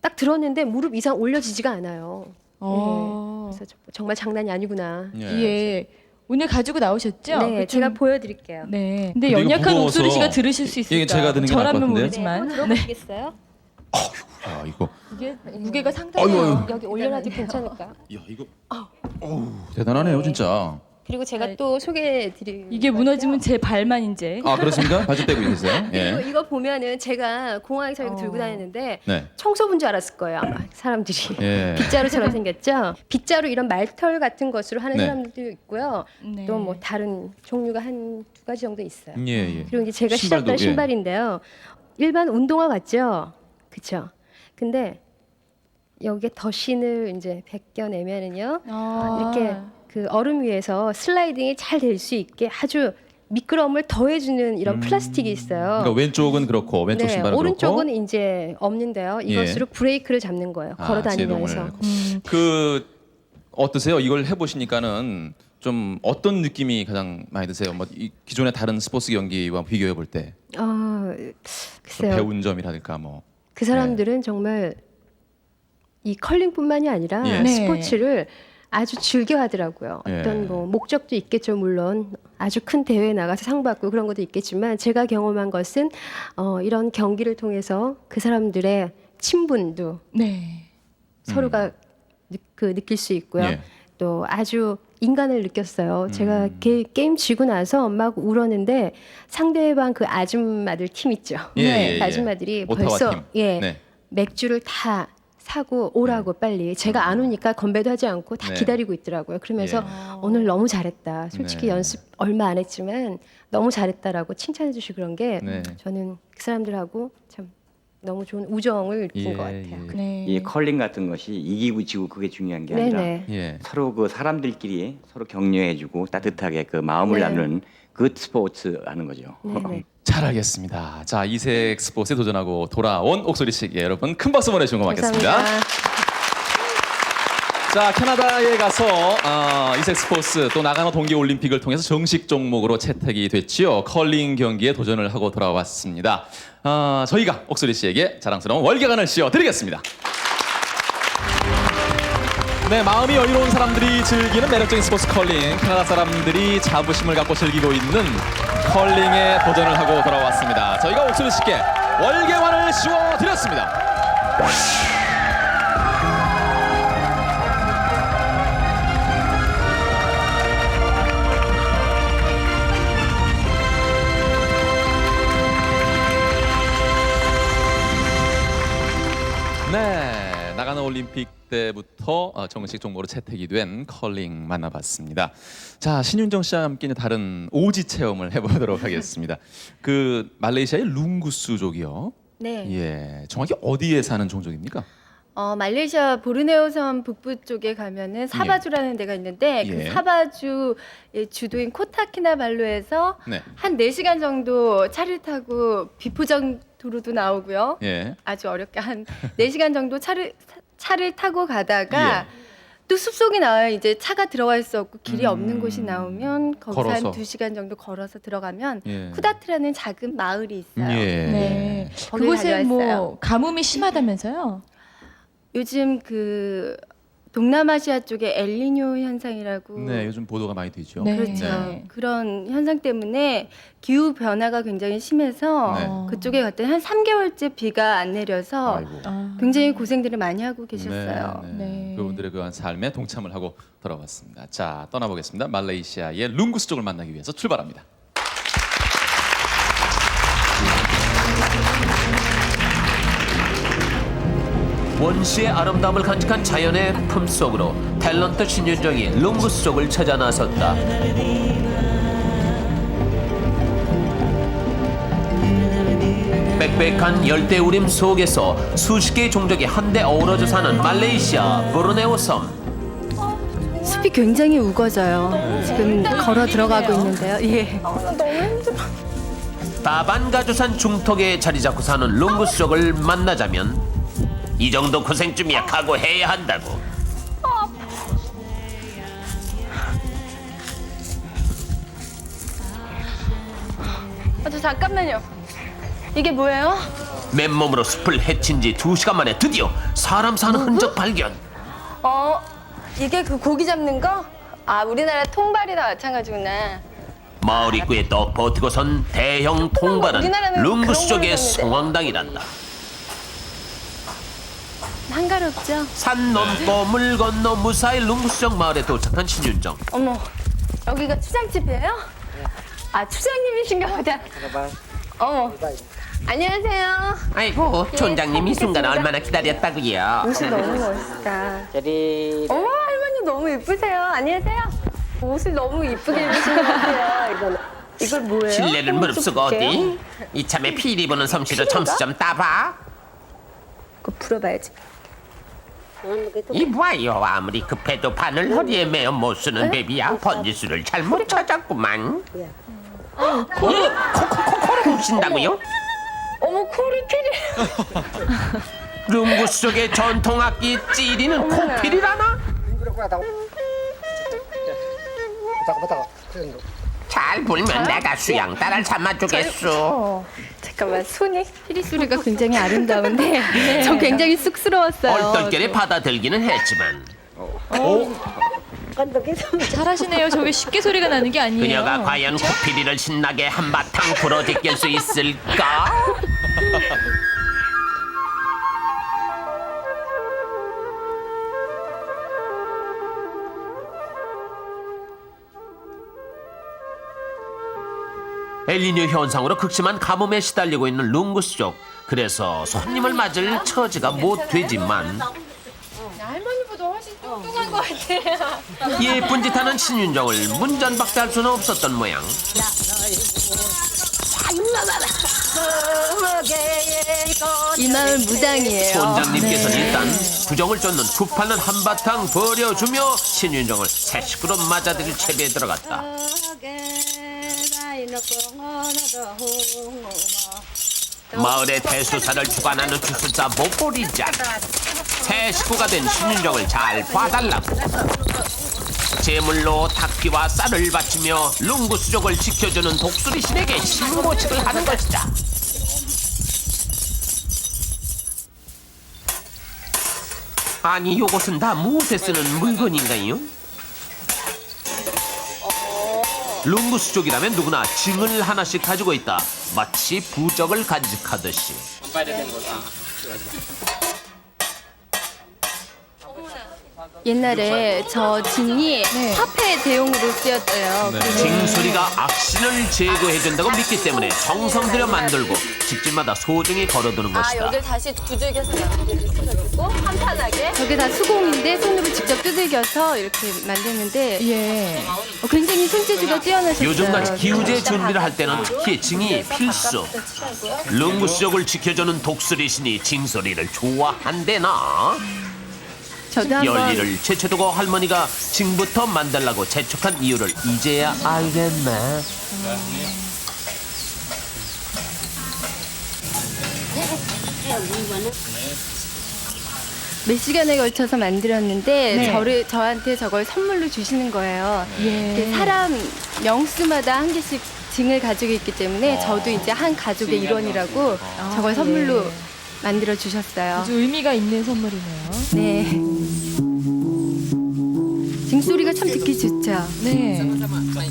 딱 들었는데 무릎 이상 올려지지가 않아요. 어. 그래서 정말 장난이 아니구나. 예. 오늘 가지고 나오셨죠? 네, 그 제가 좀- 보여드릴게요. 네. 근데 근데 이거 연약한 무거워서 옥소리 씨가 들으실 수 있을까요? 이게 제가 듣는 게 나을 것 저라면 같은데. 모르지만 들어보시겠어요? 야, 이거. 이게 무게가 상당해요. 어휴. 여기 올려놔도 괜찮을까? 야, 이거. 어우, 대단하네요, 진짜. 그리고 제가 네. 또 소개해드릴 이게 무너지면 제 발만 이제. 아, 그렇습니까? 바지 떼고 계세요? 예. 이거 보면은 제가 공항에서 이거 어. 들고 다녔는데 네. 청소부인 줄 알았을 거예요. 아마 사람들이. 예. 빗자루처럼 생겼죠. 빗자루 이런 말털 같은 것으로 하는 네. 사람들도 있고요. 네. 또 뭐 다른 종류가 한 두 가지 정도 있어요. 예, 예. 그리고 이제 제가 신발도, 시작한 예. 신발인데요. 일반 운동화 같죠? 그쵸? 근데 여기에 더신을 이제 벗겨내면은요. 아. 이렇게 그 얼음 위에서 슬라이딩이 잘 될 수 있게 아주 미끄러움을 더해주는 이런 플라스틱이 있어요. 그러니까 왼쪽은 그렇고 왼쪽 네, 신발은 오른쪽은 그렇고. 이제 없는데요. 이것으로 브레이크를 잡는 거예요. 걸어 다니면서. 제동을. 그 어떠세요? 이걸 해보시니까는 좀 어떤 느낌이 가장 많이 드세요? 뭐 이 기존의 다른 스포츠 경기와 비교해 볼 때 좀 글쎄요. 배운 점이라든가 뭐. 그 사람들은 정말 이 컬링뿐만이 아니라 예. 네. 스포츠를 아주 즐겨 하더라고요. 예. 어떤 뭐 목적도 있겠죠, 물론. 아주 큰 대회에 나가서 상 받고 그런 것도 있겠지만 제가 경험한 것은 이런 경기를 통해서 그 사람들의 친분도 네. 서로가 느낄 수 있고요. 예. 또 아주 인간을 느꼈어요. 제가 게임 지고 나서 막 울었는데 상대방 그 아줌마들 팀 있죠. 예, 예, 예. 아줌마들이 오타와 벌써 팀. 예 네. 맥주를 다 사고 오라고 빨리. 제가 안 오니까 건배도 하지 않고 다 네. 기다리고 있더라고요. 그러면서 오늘 너무 잘했다. 솔직히 네. 연습 얼마 안 했지만 너무 잘했다라고 칭찬해 주시고 그런 게 네. 저는 그 사람들하고 참 너무 좋은 우정을 느낀 예, 것 같아요. 예. 네. 이 컬링 같은 것이 이기고 지고 그게 중요한 게 아니라 네네. 예. 서로 그 사람들끼리 서로 격려해주고 따뜻하게 그 마음을 네. 나누는 그 스포츠 하는 거죠. 네네. 잘 알겠습니다. 자, 이색 스포츠에 도전하고 돌아온 옥소리 씨에게 여러분 큰 박수 보내주시면 고맙겠습니다. 감사합니다. 자, 캐나다에 가서 이색 스포츠 또 나가노 동계올림픽을 통해서 정식 종목으로 채택이 됐지요. 컬링 경기에 도전을 하고 돌아왔습니다. 저희가 옥소리 씨에게 자랑스러운 월계관을 씌워드리겠습니다. 네, 마음이 여유로운 사람들이 즐기는 매력적인 스포츠 컬링. 캐나다 사람들이 자부심을 갖고 즐기고 있는 컬링에 도전을 하고 돌아왔습니다. 저희가 옥수수 씨께 월계관을 씌워드렸습니다. 네, 나가는 올림픽 때부터 정식 종목으로 채택이 된 컬링 만나봤습니다. 자, 신윤정 씨와 함께 이제 다른 오지 체험을 해보도록 하겠습니다. 그 말레이시아의 룽구스족이요. 네. 예, 정확히 어디에 사는 종족입니까? 말레이시아 보르네오 섬 북부 쪽에 가면은 사바주라는 데가 있는데 예. 그 사바주의 주도인 코타키나발루에서 네. 한 4시간 정도 차를 타고 비포정 도로도 나오고요. 예. 아주 어렵게 한 4시간 정도 차를 타고 가다가 예. 또 숲속에 나와야 이제 차가 들어갈 수 없고 길이 없는 곳이 나오면 거기서 걸어서. 한 2시간 정도 걸어서 들어가면 예. 쿠다트라는 작은 마을이 있어요. 예. 네. 거기 그곳에 다녀왔어요. 뭐 가뭄이 심하다면서요? 요즘 그 동남아시아 쪽에 엘니뇨 현상이라고 네, 요즘 보도가 많이 되죠. 네. 그렇죠. 네. 그런 현상 때문에 기후 변화가 굉장히 심해서 네. 그쪽에 갔더니 한 3개월째 비가 안 내려서 아이고. 굉장히 고생들을 많이 하고 계셨어요. 네, 네. 네. 그분들의 그 삶에 동참을 하고 돌아왔습니다. 자, 떠나보겠습니다. 말레이시아의 룽구스족을 만나기 위해서 출발합니다. 원시의 아름다움을 간직한 자연의 품속으로 탤런트 신윤정이 룽구스족을 찾아 나섰다. 빽빽한 열대우림 속에서 수십 개의 종족이 한데 어우러져 사는 말레이시아 보르네오 섬. 숲이 굉장히 우거져요. 지금 걸어 들어가고 있는데요. 예. 다반가주산 중턱에 자리 잡고 사는 룽구스족을 만나자면 이 정도 고생쯤이야 각오해야 한다고. 저 잠깐만요. 이게 뭐예요? 맨몸으로 숲을 헤친 지 2시간 만에 드디어 사람 사는 흔적 발견. 이게 그 고기 잡는 거? 아, 우리나라 통발이나 마찬가지구나. 마을 입구에 떡 버티고 선 대형 통발은 우리나라는 룽구스족의 그런 걸 했는데. 성황당이란다. 한가롭죠? 산 넘고 물 건너 무사히 룽구스족 마을에 도착한 신윤정. 어머, 여기가 추장집이에요? 아, 추장님이신가 보다. 어머, 안녕하세요. 아이고 촌장님 이 순간 뵙겠습니다. 얼마나 기다렸다고요. 옷이 너무 멋있다. 어머, 할머니 너무 예쁘세요. 안녕하세요. 옷을 너무 이쁘게 입으신 것 같아요. 이걸 뭐예요? 실례를 한번 무릅쓰고 볼게요. 어디 이참에 피리 부는 솜씨로 점수 좀 따봐. 그거 풀어봐야지. 이 뭐요 아무리 급해도 바늘 허리에 매어 못 쓰는 베비야 번지수를 잘못 찾았구만. 코를 훔친다고요? 어머, 코를 피리. 룽구스족의 전통악기 찌리는 코필이라나? 잘 불면 내가 수양 딸을 삼아주겠소. 잠깐만, 손이 피리 소리가 굉장히 아름다운데 전 굉장히 쑥스러웠어요. 얼떨결에 받아들기는 했지만 잘하시네요. 저게 쉽게 소리가 나는 게 아니에요. 그녀가 과연 코피리를 신나게 한바탕 불어제낄 수 있을까? 엘니뇨 현상으로 극심한 가뭄에 시달리고 있는 룽구스족. 그래서 손님을 맞을 처지가 못 되지만 할머니보다 훨씬 뚱뚱한 것 같아요. 예쁜 짓 하는 신윤정을 문전박대할 수는 없었던 모양. 이 마을 무당이에요. 원장님께서는 일단 구정을 쫓는 구판을 한바탕 버려주며 신윤정을 새 식구로 맞아들일 채비에 들어갔다. 마을의 대수사를 주관하는 주술사 목보리자. 새 식구가 된 신윤정을 잘 봐달라고. 제물로 닭피와 쌀을 바치며 룽구스족을 지켜주는 독수리 신에게 신고식을 하는 것이다. 아니 요것은 다 무엇에 쓰는 물건인가요? 룽구스족이라면 누구나 징을 하나씩 가지고 있다. 마치 부적을 간직하듯이. 옛날에 저 징이 화폐 대용으로 쓰였어요. 징소리가 악신을 제거해준다고 믿기 때문에 정성 들여 만들고 집집마다 소중히 걸어두는 것이다. 여기 다시 두들겨서 만들고 한판하게. 저게 다 수공인데 손으로 직접 두들겨서 이렇게 만드는데 예. 굉장히 손재주가 뛰어나셨어요. 요즘같이 기우제 준비를 할 때는 특히 징이 필수. 룽구스족을 지켜주는 독수리 신이 징소리를 좋아한대나. 저도 한번 열일을 제쳐두고 할머니가 징부터 만들라고 재촉한 이유를 이제야 알겠네. 몇 시간에 걸쳐서 만들었는데 네. 저한테 저걸 선물로 주시는 거예요. 예. 이렇게 사람 명수마다 한 개씩 징을 가지고 있기 때문에 저도 이제 한 가족의 일원이라고 저걸 선물로 만들어 주셨어요. 아주 의미가 있는 선물이네요. 네. 징 소리가 참 듣기 좋죠. 네.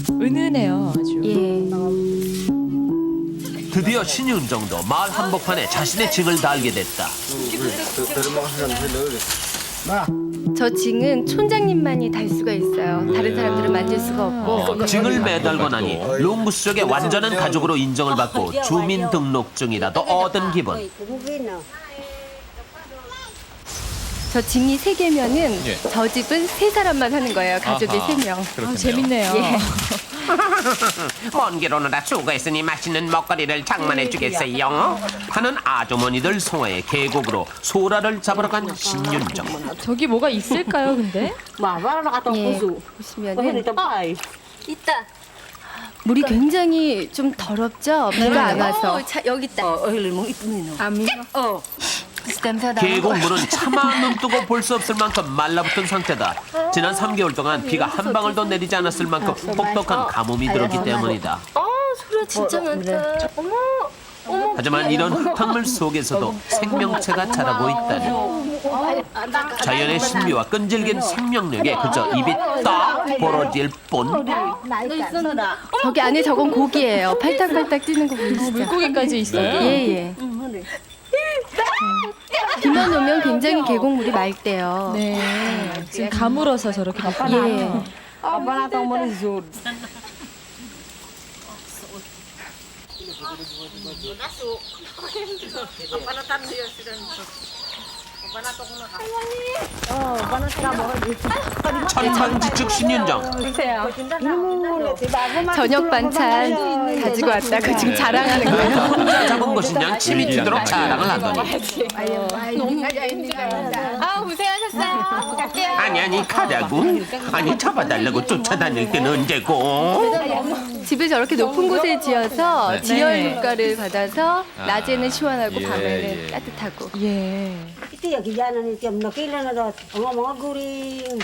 은은해요, 아주. 예. 드디어 신윤정도 마을 한복판에 자신의 징을 달게 됐다. 저 징은 촌장님만이 달 수가 있어요. 다른 사람들은 만질 수가 없고. 징을 매달고 나니 룽구스족의 완전한 가족으로 인정을 받고 주민등록증이라도 얻은 기분. 저 징이 3개면은 예. 저 집은 3사람만 하는 거예요. 가족이 아하. 3명. 그렇군요. 재밌네요. 예. 먼 길 오느라 수고했으니 맛있는 먹거리를 장만해 주겠어요. 하는 아주머니들 송화의 계곡으로 소라를 잡으러 간 신윤정. 저기 뭐가 있을까요, 근데? 예. 보시면은 있다. 물이 굉장히 좀 더럽죠? 비가 안 와서. 여기 있다. 계곡 물은 차마 눈 뜨고 볼 수 없을 만큼 말라붙은 상태다. 지난 3개월 동안 비가 한 방울도 내리지 않았을 만큼 혹독한 가뭄이 들었기 때문이다. 소라 진짜 많다. 어머. 하지만 이런 흙탕물 속에서도 생명체가 자라고 있다니. 자연의 신비와 끈질긴 생명력에 그저 입이 딱 벌어질 뿐. 저기 안에 저건 고기예요. 팔딱팔딱 뛰는 거 보이시죠? 물고기까지 있어요? 예. 비만 오면 굉장히 계곡물이 맑대요. 네. 지금 가물어서 저렇게 예. 천만지축 신윤정. 저녁 반찬 가지고 왔다고 지금 자랑하는 거예요. 혼자 잡은 것이냐 침이 튀도록 자랑을 하더니. 아, 고생하셨어요. 갈게요. 아니 가자고. 아니 잡아달라고 쫓아다닐 때는 언제고. 집을 저렇게 높은 곳에 지어서 네. 지열 효과를 받아서 낮에는 시원하고 예, 밤에는 예. 따뜻하고. 예. Itu ya kijana ni tiap nak kila na dot ngomong guring.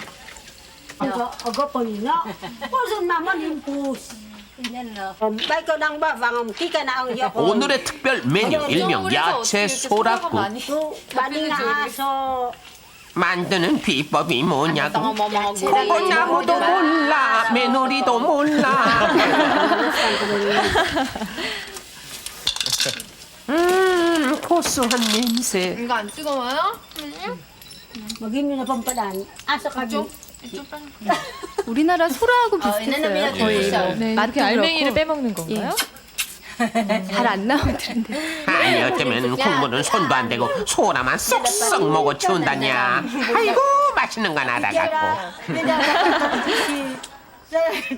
Agak penina. Pasal nama nimpus. Baik kau nang ba vangam kika na ang yak. 오늘의 특별 메뉴 일명 야채 소라국. Bani na aso. 만드는 비법이 뭐냐고. 콩나무도 몰라, 메누리도 몰라. 고소한 냄새. 이거 안 뜨거워요? Magimi na pampadan. Asa ka jo. 우리나라 소라하고 비슷했어요. 거의 뭐 네, 맛도 이렇게 알맹이를 그렇고. 빼먹는 건가요? 잘 안 나오던데. 아니 어쩌면 국물은 손도 안 대고 소라만 쏙쏙 먹어 치운다냐. 아이고 맛있는 건 알아 갖고.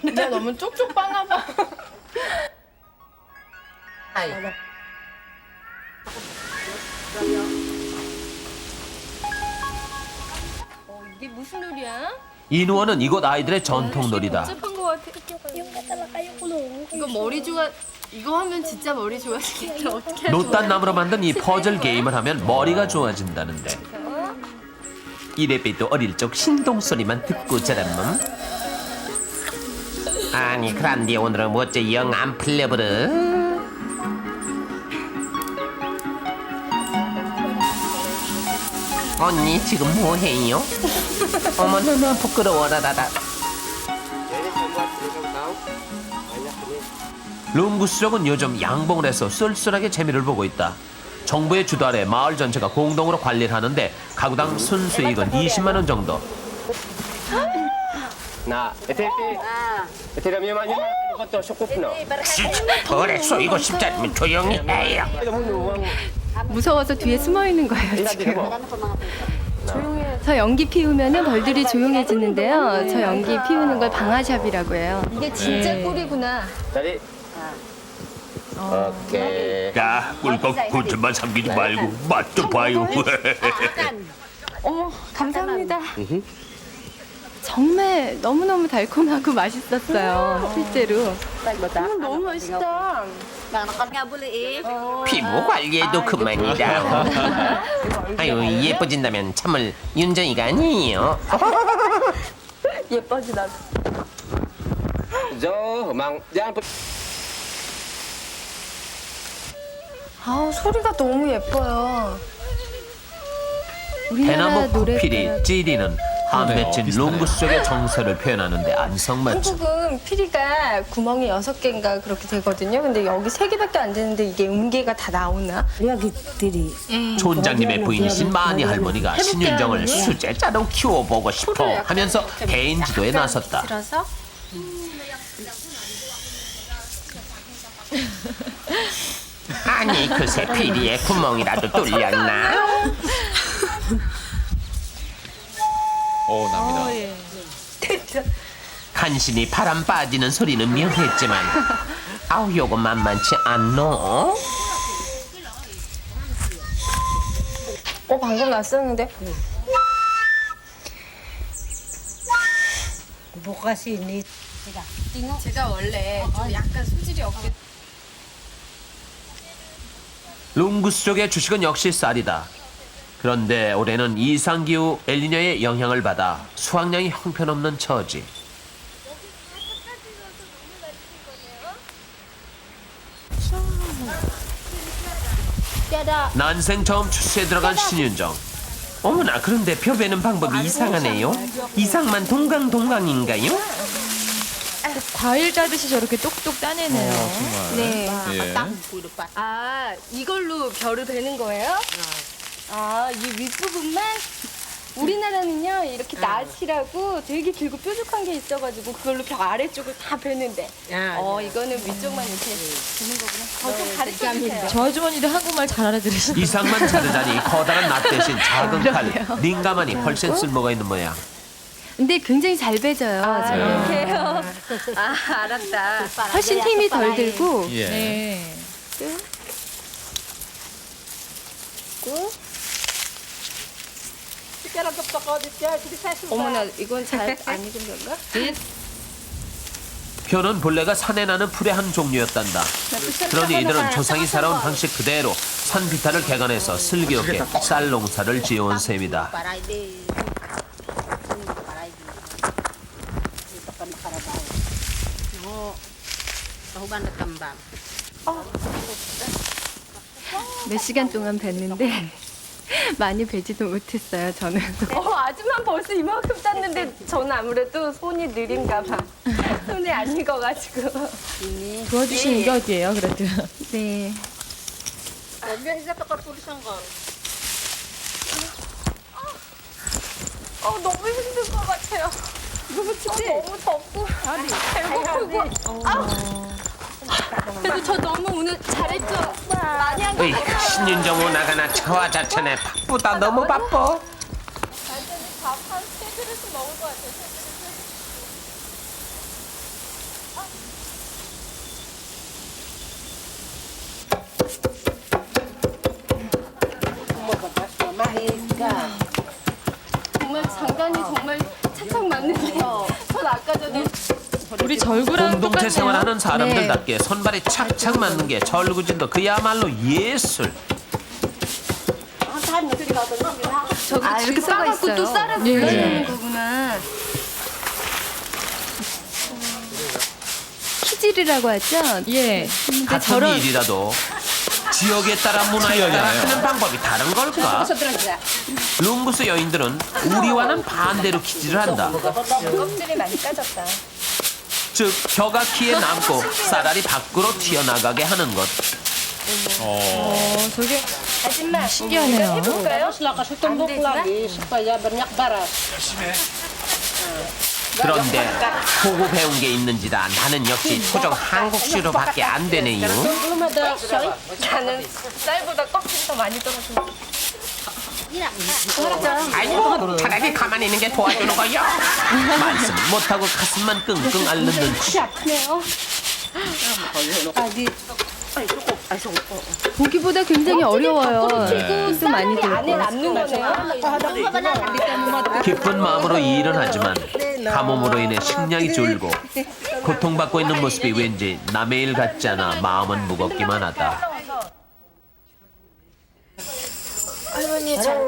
내가 너무 쪽쪽 빠가봐. 이게 무슨 놀이야? 인우어는 이곳 아이들의 전통놀이다. cep한 거 같아. 이거 머리 좋아. 이거 하면 진짜 머리 좋아지겠다. 어떻게 노딴 나무로 만든 이 퍼즐 게임을 하면 머리가 좋아진다는데. 이래봬도 어릴 적 신동 소리만 듣고 자란 놈. 아니 그란데 오늘은 뭐지 영 안 풀려버려. 언니 지금 뭐해요? 어머나 부끄러워라라라. 룽구스족은 요즘 양봉을 해서 쓸쓸하게 재미를 보고 있다. 정부의 주도 아래 마을 전체가 공동으로 관리를 하는데 가구당 순수익은 20만 원 정도. 그랬어 이거 쉽지 않으면 조용히 해요. 무서워서 뒤에 숨어 있는 거예요 지금. 저 연기 피우면은 벌들이 조용해지는데요. 저 연기 피우는 걸 방아샵이라고 해요. 이게 진짜 꿀이구나. 오케이. 야 꿀꺽 고추만 삼키지 말고 맛 좀 봐요. 어머 감사합니다. 정말 너무너무 달콤하고 맛있었어요. 실제로. 너무 맛있다. 피부 관리에도 그만이다. 아유 예뻐진다면 참을 윤정이가 아니에요. 예뻐지다. 아 소리가 너무 예뻐요. 우리나라 대나무 노래 코끼리 찌리는 한 맺힌 비슷하네요. 롱구 속의 정서를 표현하는데 안성맞춤. 한국은 피리가 구멍이 6개인가 그렇게 되거든요. 근데 여기 3개밖에 안 되는데 이게 음계가 다 나오나? 여기들이 촌장님의 부인이신 마니 할머니가 신윤정을 수제자로 키워보고 싶어 하면서 개인 지도에 나섰다. 들어서 아니 그새 피리에 구멍이라도 뚫렸나? 오 납니다. 간신히 바람 빠지는 소리는 묘했지만 아우 요거 만만치 않노? 방금 났었는데 뭐가시니? 제가 원래 좀 약간 소질이 없게 룽구스 쪽의 주식은 역시 쌀이다. 그런데 올해는 이상기후 엘니뇨의 영향을 받아 수확량이 형편없는 처지. 난생 처음 출세에 들어간 신윤정. 어머나 그런데 표 베는 방법이 이상하네요. 이상만 동강인가요? 과일 따듯이 저렇게 똑똑 따내네요. 정말. 네. 예. 아 이걸로 별을 베는 거예요? 아 이 윗부분만? 우리나라는요 이렇게 낫이라고 되게 길고 뾰족한 게 있어가지고 그걸로 별 아래쪽을 다 베는데 이거는 위쪽만 이렇게 베는 거구나. 좀 가르쳐 주세요. 저 아주머니도 한국말 잘 알아들으시네. 이상만 자르자니 커다란 낫 대신 작은 칼, 링가만이 훨씬 쓸모가 있는 모양. 근데 굉장히 잘 베져요. 이렇게 해요. 아 알았다. 훨씬 힘이 덜 들고 예. 네. 어머나 이건 잘 안 익은 건가? 표는 본래가 산에 나는 풀의 한 종류였단다. 그러니 이들은 조상이 살아온 방식 그대로 산 비탈을 개간해서 슬기롭게 쌀 농사를 지어온 셈이다. 몇 시간 동안 뵀는데 많이 베지도 못했어요 저는. 아줌마 벌써 이만큼 땄는데 저는 아무래도 손이 느린가 봐. 손이 안 익어가지고. 도와주시는 게 어디예요, 그래도? 네. 너무 힘들 것 같아요. 너무 춥지? 너무 덥고 배고프고. 그래도 저 너무 오늘 잘했죠? 많이 한 거. 으이, 신윤정우 나가나 처화자천에 바쁘다 너무 바빠. 밥한 3그릇은 먹을 것 같아요. 정말 장관이 정말 착착 맞는데 전 아까 전에 우리 절구랑 공동체 똑같네요. 생활하는 사람들답게 손발이 착착 맞는 게 절구진도 그야말로 예술. 저기 이렇게 싸갖고 또 쌀을 불러주는 거구나. 키질이라고 하죠? 예. 같은 일이라도 지역에 따라 문화에 따라 특이하네요. 하는 방법이 다른 걸까? 룽구스 여인들은 우리와는 반대로 기질을 한다. 껍질이 많이 까졌다. 즉 혀가 키에 남고 쌀알이 밖으로 튀어나가게 하는 것. 저게 아줌마 신기하네요. 해볼까요? 그런데 보고 배운 게 있는지라 나는 역시 토종 한국식으로밖에 안 되네요. 나는 쌀보다 껍질이 더 많이 떨어져. 아이고 차라리 가만히 있는 게 도와주는 거요. 말씀 못하고 가슴만 끙끙 앓는 눈치. 보기보다 굉장히 어려워요. 힘도 많이 안에 들고. 남는 거네요. 기쁜 마음으로 일은 하지만 가뭄으로 인해 식량이 줄고 고통받고 있는 모습이 왠지 남의 일 같지 않아 마음은 무겁기만 하다.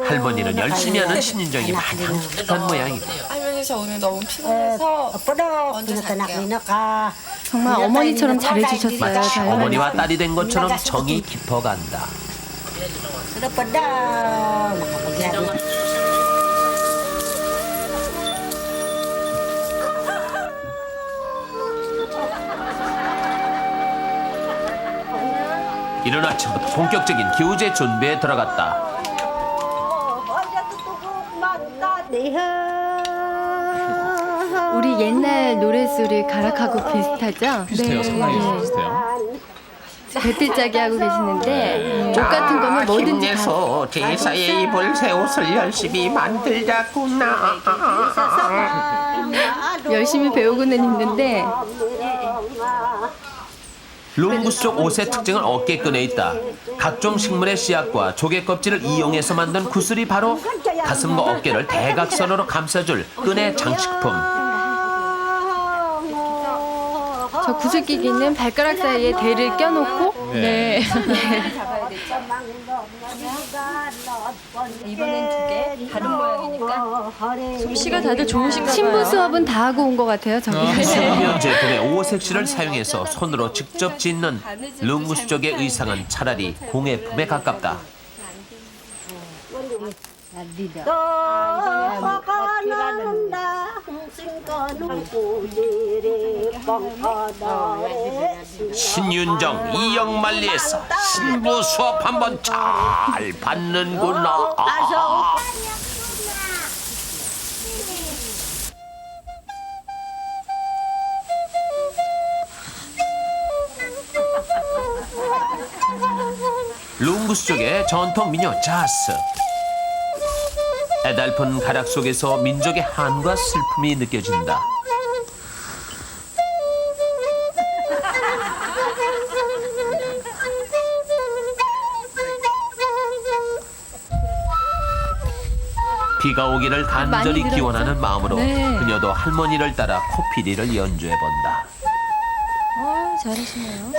할머니는 열심히 하는 신윤정이 마냥 뿌듯한 모양이다. 할머니 저 오늘 너무 피곤해서 먼저 잘게요. 정말 어머니처럼 잘해주셨어요. 마치 다현이. 어머니와 딸이 된 것처럼 정이 깊어간다. 이른 아침부터 본격적인 교제 준비에 들어갔다. 우리 옛날 노랫소리 가락하고 비슷하죠? 비슷해요. 상당히 비슷해요. 배틀짜기 하고 계시는데 옷 같은 거는 뭐든지 다 힘내서 제사에 입을 새 옷을 열심히 만들자꾸나. 열심히 배우고는 있는데 룽구스 쪽 옷의 특징은 어깨끈에 있다. 각종 식물의 씨앗과 조개 껍질을 이용해서 만든 구슬이 바로 가슴과 어깨를 대각선으로 감싸줄 끈의 장식품. 저 구슬끼기는 발가락 사이에 대를 껴놓고 네. 이번엔 두 개 다른 모양이니까. 솜씨가 다들 좋으신가 봐요. 신부 수업은 다 하고 온 것 같아요. 저기. 세면 제품의 오색실을 사용해서 손으로 직접 짓는 룽구스 쪽의 의상은 차라리 공예품에 가깝다. 신윤정 이영만리에서 신부 수업 한번 잘 받는구나. 룽구스 쪽의 전통 민요 자스. 애달픈 가락 속에서 민족의 한과 슬픔이 느껴진다. 비가 오기를 간절히 많이 기원하는 마음으로 네. 그녀도 할머니를 따라 코피리를 연주해 본다. 잘하시네요.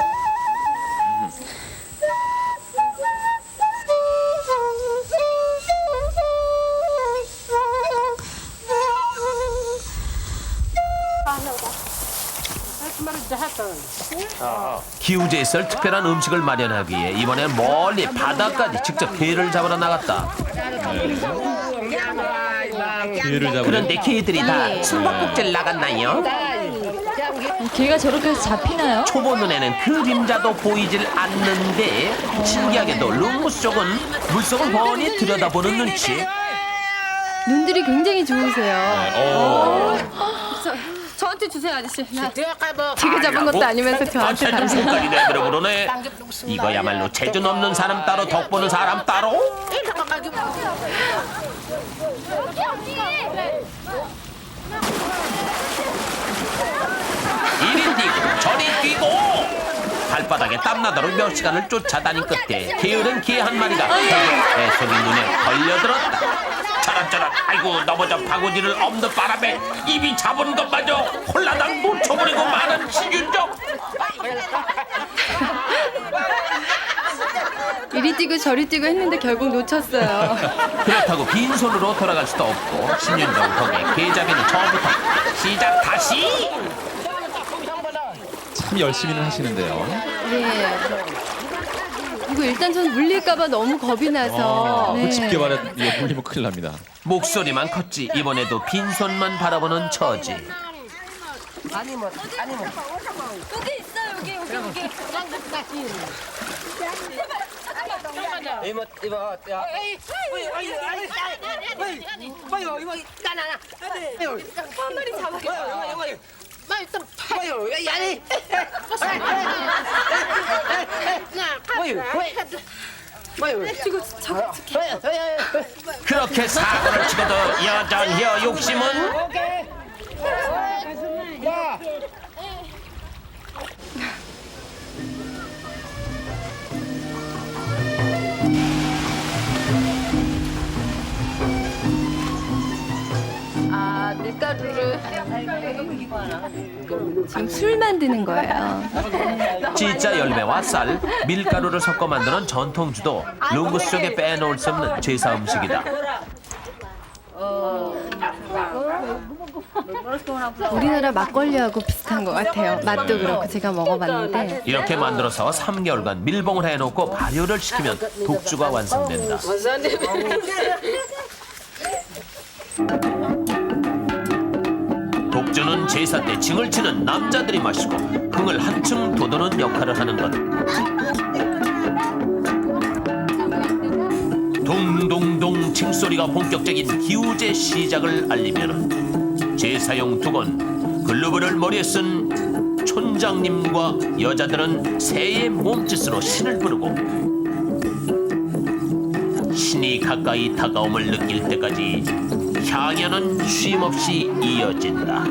기우제에 특별한 음식을 마련하기 위해 이번엔 멀리 바다까지 직접 개를 잡으러 나갔다. 기회를 잡으려. 그런데 개들이 다 숨바꼭질 나갔나요? 개가 저렇게 해서 잡히나요? 초보 눈에는 그림자도 보이질 않는데 신기하게도 룽구스 쪽은 물속을 훤히 들여다보는 눈치. 눈들이 굉장히 좋으세요. 저한테 주세요, 아저씨. 제가 잡은 것도 아니면서 저한테 좀 다른 손까지 내버려 부르네. 이거야말로 재주 없는 사람 따로 덕 보는 사람 따로. 이리 뛰고 저리 뛰고 발바닥에 땀나도록 몇 시간을 쫓아다닌 끝에 게으른 개 한 마리가 결국 애송이 눈에 걸려들었다. 저런저런 아이고 넘어져 바구니를 없는 바람에 입이 잡은 것마저 홀라당 놓쳐버리고 마는 신윤정. 이리 뛰고 저리 뛰고 했는데 결국 놓쳤어요. 그렇다고 빈손으로 돌아갈 수도 없고 신윤정 덕에 개잡이는 처음부터 시작 다시. 참 열심히는 하시는데요. 예. 이거 일단 전 물릴까봐 너무 겁이 나서. 그 집게발에 물리면 큰일 납니다. 목소리만 컸지 이번에도 빈손만 바라보는 처지. 여기 있어 여기. 그렇게 사고를 치고도 여전히 욕심은 아 밀가루를 지금 술 만드는 거예요. 찌짜 열매와 쌀, 밀가루를 섞어 만드는 전통주도 룽구스 쪽에 빼놓을 수 없는 제사 음식이다. 우리나라 막걸리하고 비슷한 것 같아요. 맛도 그렇고 제가 먹어봤는데. 이렇게 만들어서 3개월간 밀봉을 해놓고 발효를 시키면 독주가 완성된다. 독주는 제사 때 징을 치는 남자들이 마시고 흥을 한층 돋우는 역할을 하는 것. 동동동 칭소리가 본격적인 기우제 시작을 알리면 제사용 두건 글루브를 머리에 쓴 촌장님과 여자들은 새의 몸짓으로 신을 부르고 신이 가까이 다가옴을 느낄 때까지 향연은 쉼없이 이어진다.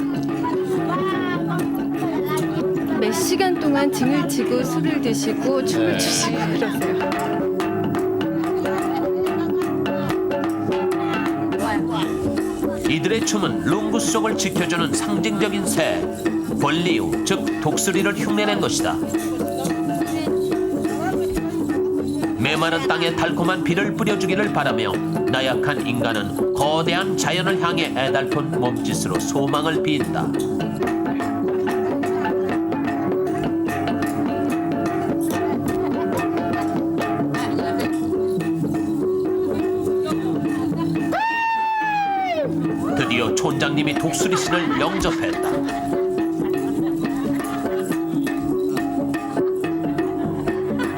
몇 시간 동안 징을 치고 술을 드시고 춤을 추시고 그러세요. 이들의 춤은 룽구스 쪽을 지켜주는 상징적인 새, 볼리우, 즉 독수리를 흉내낸 것이다. 메마른 땅에 달콤한 비를 뿌려주기를 바라며 나약한 인간은 거대한 자연을 향해 애달픈 몸짓으로 소망을 빈다. 드디어 촌장님이 독수리 신을 영접했다.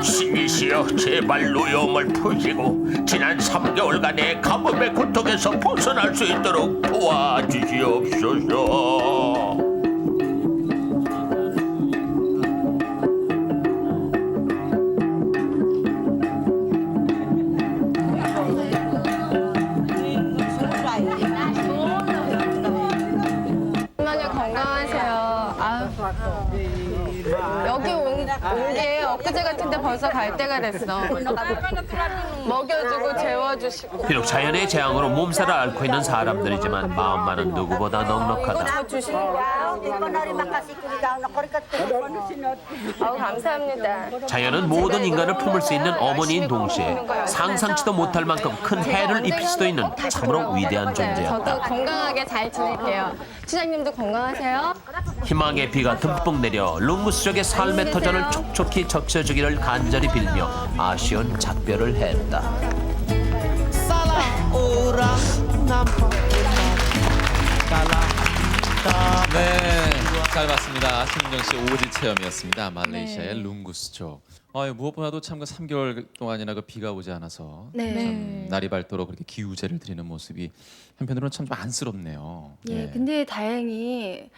신이시여 제발 노여움을 푸시고 지난 3개월간의 가뭄의 고통에서 벗어날 수 있도록 도와주시옵소서. 건강하세요. 여기 온 게 엊그제 같은데 벌써 갈 때가 됐어. 먹여주고 재워주시고. 비록 자연의 재앙으로 몸살을 앓고 있는 사람들이지만 마음만은 누구보다 넉넉하다. 감사합니다. 자연은 모든 인간을 품을 수 있는 어머니인 동시에 상상치도 못할 만큼 큰 해를 입힐 수도 있는 참으로 위대한 저도 존재였다. 건강하게 잘 지낼게요. 시장님도 건강하세요. 희망의 비가 듬뿍 내려 룽구스 쪽의 삶의 터전을 촉촉히 적셔주기를 간절히 빌며 아쉬운 작별을 했다. 네, 잘 봤습니다. 신은정 씨 오지 체험이었습니다. 말레이시아의 룽구스족. 무엇보다도 참 그 3개월 동안이나 그 비가 오지 않아서 참 날이 밝도록 그렇게 기우제를 드리는 모습이 한편으로는 참 좀 안쓰럽네요. 예, 근데 다행히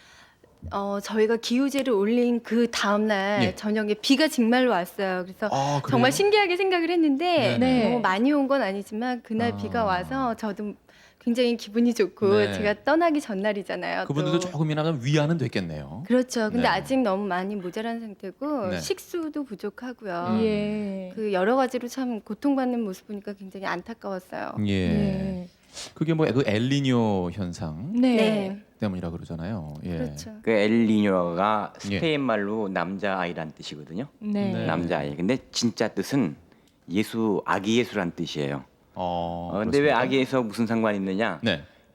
저희가 기우제를 올린 그 다음날 저녁에 비가 정말로 왔어요. 그래서 정말 신기하게 생각을 했는데 너무 많이 온 건 아니지만 그날 비가 와서 저도 굉장히 기분이 좋고 제가 떠나기 전날이잖아요. 그분들도 조금이나마 위안은 됐겠네요. 그렇죠. 근데 아직 너무 많이 모자란 상태고 식수도 부족하고요. 그 여러 가지로 참 고통받는 모습 보니까 굉장히 안타까웠어요. 그게 뭐 그 엘니뇨 현상 때문이라 그러잖아요. 그렇죠. 그 엘니뇨가 스페인 말로 남자 아이란 뜻이거든요. 남자 아이. 근데 진짜 뜻은 예수, 아기 예수란 뜻이에요. 근데 왜 아기에서 무슨 상관이 있느냐?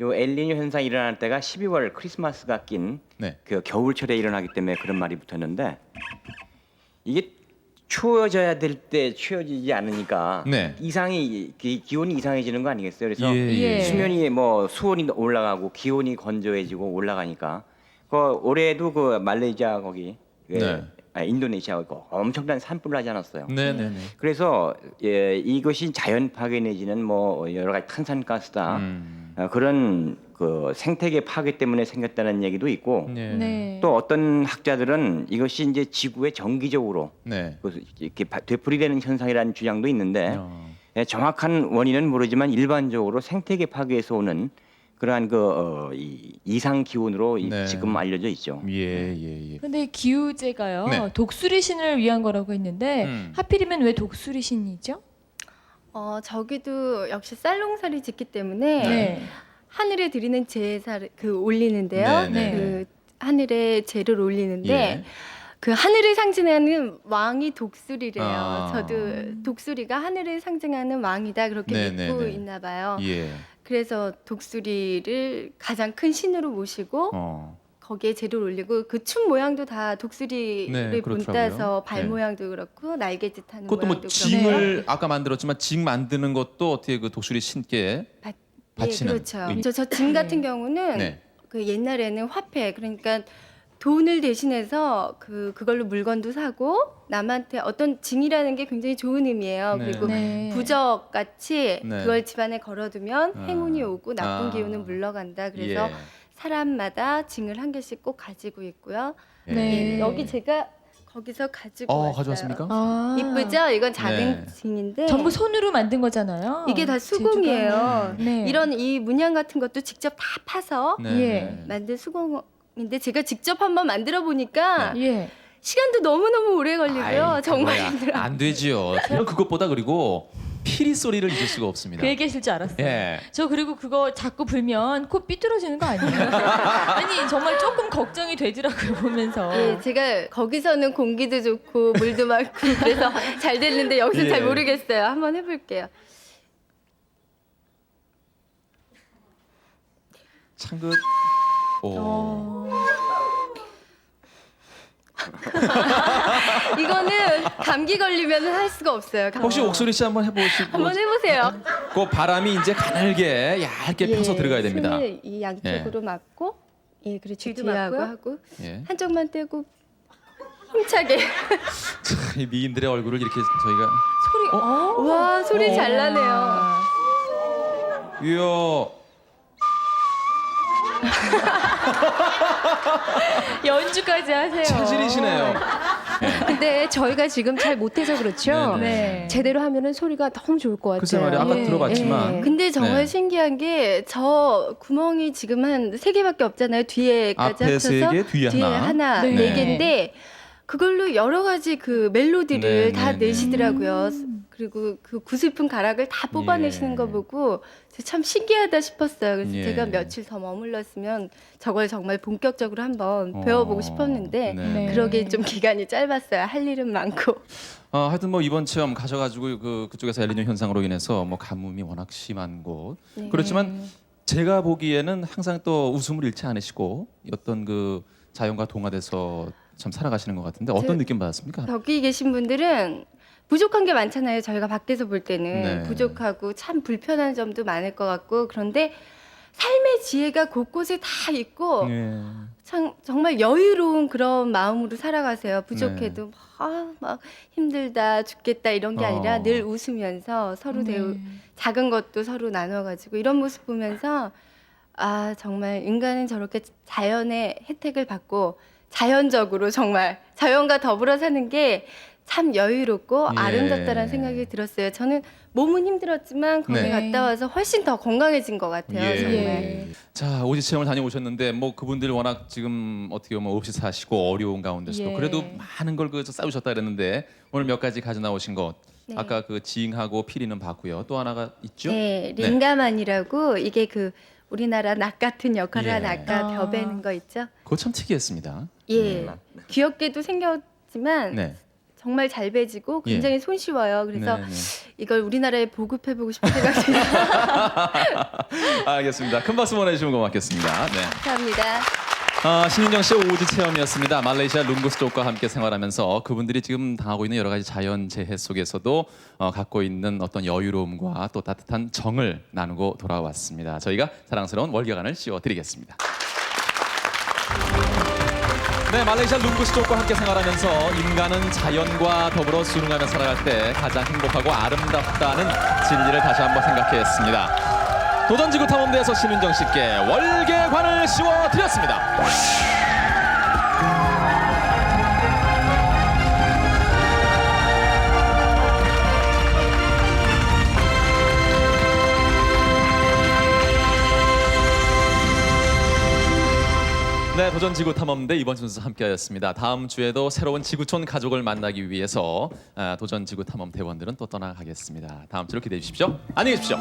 요 엘니뇨 현상이 일어날 때가 12월 크리스마스가 낀 그 겨울철에 일어나기 때문에 그런 말이 붙었는데 이게 추워져야 될 때 추워지지 않으니까 네. 기온이 이상해지는 거 아니겠어요? 그래서 예. 수면이 뭐 수온이 올라가고 기온이 건조해지고 올라가니까 올해도 그 말레이시아 거기 네. 인도네시아 엄청난 산불을 하지 않았어요. 네네네. 그래서 이것이 자연 파괴 내지는 뭐 여러 가지 탄산가스다 그런 그 생태계 파괴 때문에 생겼다는 얘기도 있고 네. 네. 또 어떤 학자들은 이것이 이제 지구에 정기적으로 네. 이렇게 되풀이되는 현상이라는 주장도 있는데 정확한 원인은 모르지만 일반적으로 생태계 파괴에서 오는 그러한 이 이상 기온으로 네. 지금 알려져 있죠. 예. 근데 기우제가요. 네. 독수리 신을 위한 거라고 했는데 하필이면 왜 독수리 신이죠? 저기도 역시 쌀농사를 짓기 때문에 네. 하늘에 드리는 제사를 올리는데요. 네, 네. 그 하늘에 제를 올리는데 예. 그 하늘을 상징하는 왕이 독수리래요. 아. 저도 독수리가 하늘을 상징하는 왕이다 그렇게 네, 믿고 네, 네. 있나 봐요. 예. 그래서 독수리를 가장 큰 신으로 모시고 거기에 제를 올리고 그 춤 모양도 다 독수리를 네, 그렇더라고요. 본따서 발 네. 모양도 그렇고 날개짓 하는 그것도 모양도 뭐 그렇고 징을 아까 만들었지만 징 만드는 것도 어떻게 그 독수리 신께 예, 바치는 그렇죠. 의미. 저 징 같은 경우는 네. 그 옛날에는 화폐 그러니까 돈을 대신해서 그걸로 물건도 사고 남한테 어떤 징이라는 게 굉장히 좋은 의미예요. 네. 그리고 네. 부적 같이 네. 그걸 집안에 걸어두면 행운이 오고 나쁜 아. 기운은 물러간다. 그래서 예. 사람마다 징을 한 개씩 꼭 가지고 있고요. 예. 네. 여기 제가 거기서 가지고 왔어요. 가져왔습니까? 아. 이쁘죠? 이건 작은 네. 징인데 전부 손으로 만든 거잖아요. 이게 다 수공이에요. 네. 이런 이 문양 같은 것도 직접 다 파서 네. 예. 만든 수공인데 제가 직접 한번 만들어 보니까 예. 시간도 너무너무 오래 걸리고요. 아이, 정말 그거야. 힘들어요. 안 되지요. 저는 그것보다 그리고 피리 소리를 잊을 수가 없습니다. 그 얘기하실 줄 알았어요. 예. 저 그리고 그거 자꾸 불면 코 삐뚤어지는 거 아니에요? 아니 정말 조금 걱정이 되더라고요 보면서. 예, 제가 거기서는 공기도 좋고 물도 많고 그래서 잘 됐는데 여기서 예. 잘 모르겠어요. 한번 해볼게요. 참 그. 오. 이거는 감기 걸리면 할 수가 없어요. 혹시 옥소리 씨 한번 해보시고. 한번 해보세요. 그 바람이 이제 가늘게 얇게 펴서 들어가야 됩니다. 손을 이 양쪽으로 막고, 예, 그렇죠. 뒤하고 하고 예. 한쪽만 떼고 힘차게. 이 미인들의 얼굴을 이렇게 저희가. 소리. 와 소리 잘 나네요. 이야. 연주까지 하세요. 체질이시네요. 근데 저희가 지금 잘 못해서 그렇죠. 네네. 네. 제대로 하면은 소리가 너무 좋을 것 같아요. 글쎄 말이야. 아까 예. 들어봤지만. 예. 근데 정말 네. 신기한 게 저 구멍이 지금 한 3개밖에 없잖아요. 뒤에까지 앞에 합쳐서 3개, 뒤에 하나. 네. 4개인데 그걸로 여러 가지 그 멜로디를 네, 다 네, 네. 내시더라고요. 그리고 그 구슬픈 가락을 다 뽑아내시는 예. 거 보고 참 신기하다 싶었어요. 그래서 예. 제가 며칠 더 머물렀으면 저걸 정말 본격적으로 한번 배워보고 싶었는데 네. 그러기엔 좀 기간이 짧았어요. 할 일은 많고. 하여튼 뭐 이번 체험 가셔가지고 그쪽에서 엘니뇨 현상으로 인해서 뭐 가뭄이 워낙 심한 곳. 네. 그렇지만 제가 보기에는 항상 또 웃음을 잃지 않으시고 어떤 그 자연과 동화돼서 참 살아가시는 것 같은데 어떤 느낌 받았습니까? 여기 계신 분들은 부족한 게 많잖아요. 저희가 밖에서 볼 때는 네. 부족하고 참 불편한 점도 많을 것 같고 그런데 삶의 지혜가 곳곳에 다 있고 예. 참 정말 여유로운 그런 마음으로 살아가세요. 부족해도 막 힘들다 죽겠다 이런 게 아니라 늘 웃으면서 서로 작은 것도 서로 나눠가지고 이런 모습 보면서 아 정말 인간은 저렇게 자연의 혜택을 받고 자연적으로 정말 자연과 더불어 사는 게 참 여유롭고 예. 아름답다라는 생각이 들었어요. 저는 몸은 힘들었지만 거기 네. 갔다 와서 훨씬 더 건강해진 것 같아요. 정말. 자 오지 체험을 다녀오셨는데 뭐 그분들 워낙 지금 어떻게 보면 없이 사시고 어려운 가운데서도 예. 그래도 많은 걸 쌓으셨다 그랬는데 오늘 몇 가지 가져 나오신 것 네. 아까 그 징하고 피리는 봤고요. 또 하나가 있죠? 네, 링가만이라고 이게 그 우리나라 낙 같은 역할을 예. 한 아까 벼 베는 거 있죠? 그거 참 특이했습니다. 예, 귀엽게도 생겼지만 네. 정말 잘 배지고 굉장히 손쉬워요. 그래서 네, 네. 이걸 우리나라에 보급해보고 싶은 생각이 들어요. 알겠습니다. 큰 박수 보내주시면 고맙겠습니다. 네. 감사합니다. 신윤정 씨의 오지 체험이었습니다. 말레이시아 룽구스족과 함께 생활하면서 그분들이 지금 당하고 있는 여러 가지 자연 재해 속에서도 갖고 있는 어떤 여유로움과 또 따뜻한 정을 나누고 돌아왔습니다. 저희가 사랑스러운 월계관을 씌워드리겠습니다. 네, 말레이시아 룽구스족과 함께 생활하면서 인간은 자연과 더불어 순응하며 살아갈 때 가장 행복하고 아름답다는 진리를 다시 한번 생각했습니다. 도전지구 탐험대에서 신윤정 씨께 월계관을 씌워드렸습니다. 네, 도전지구 탐험대 이번 순서 함께하였습니다. 다음 주에도 새로운 지구촌 가족을 만나기 위해서 도전지구 탐험 대원들은 또 떠나가겠습니다. 다음 주를 기대해 주십시오. 안녕히 계십시오.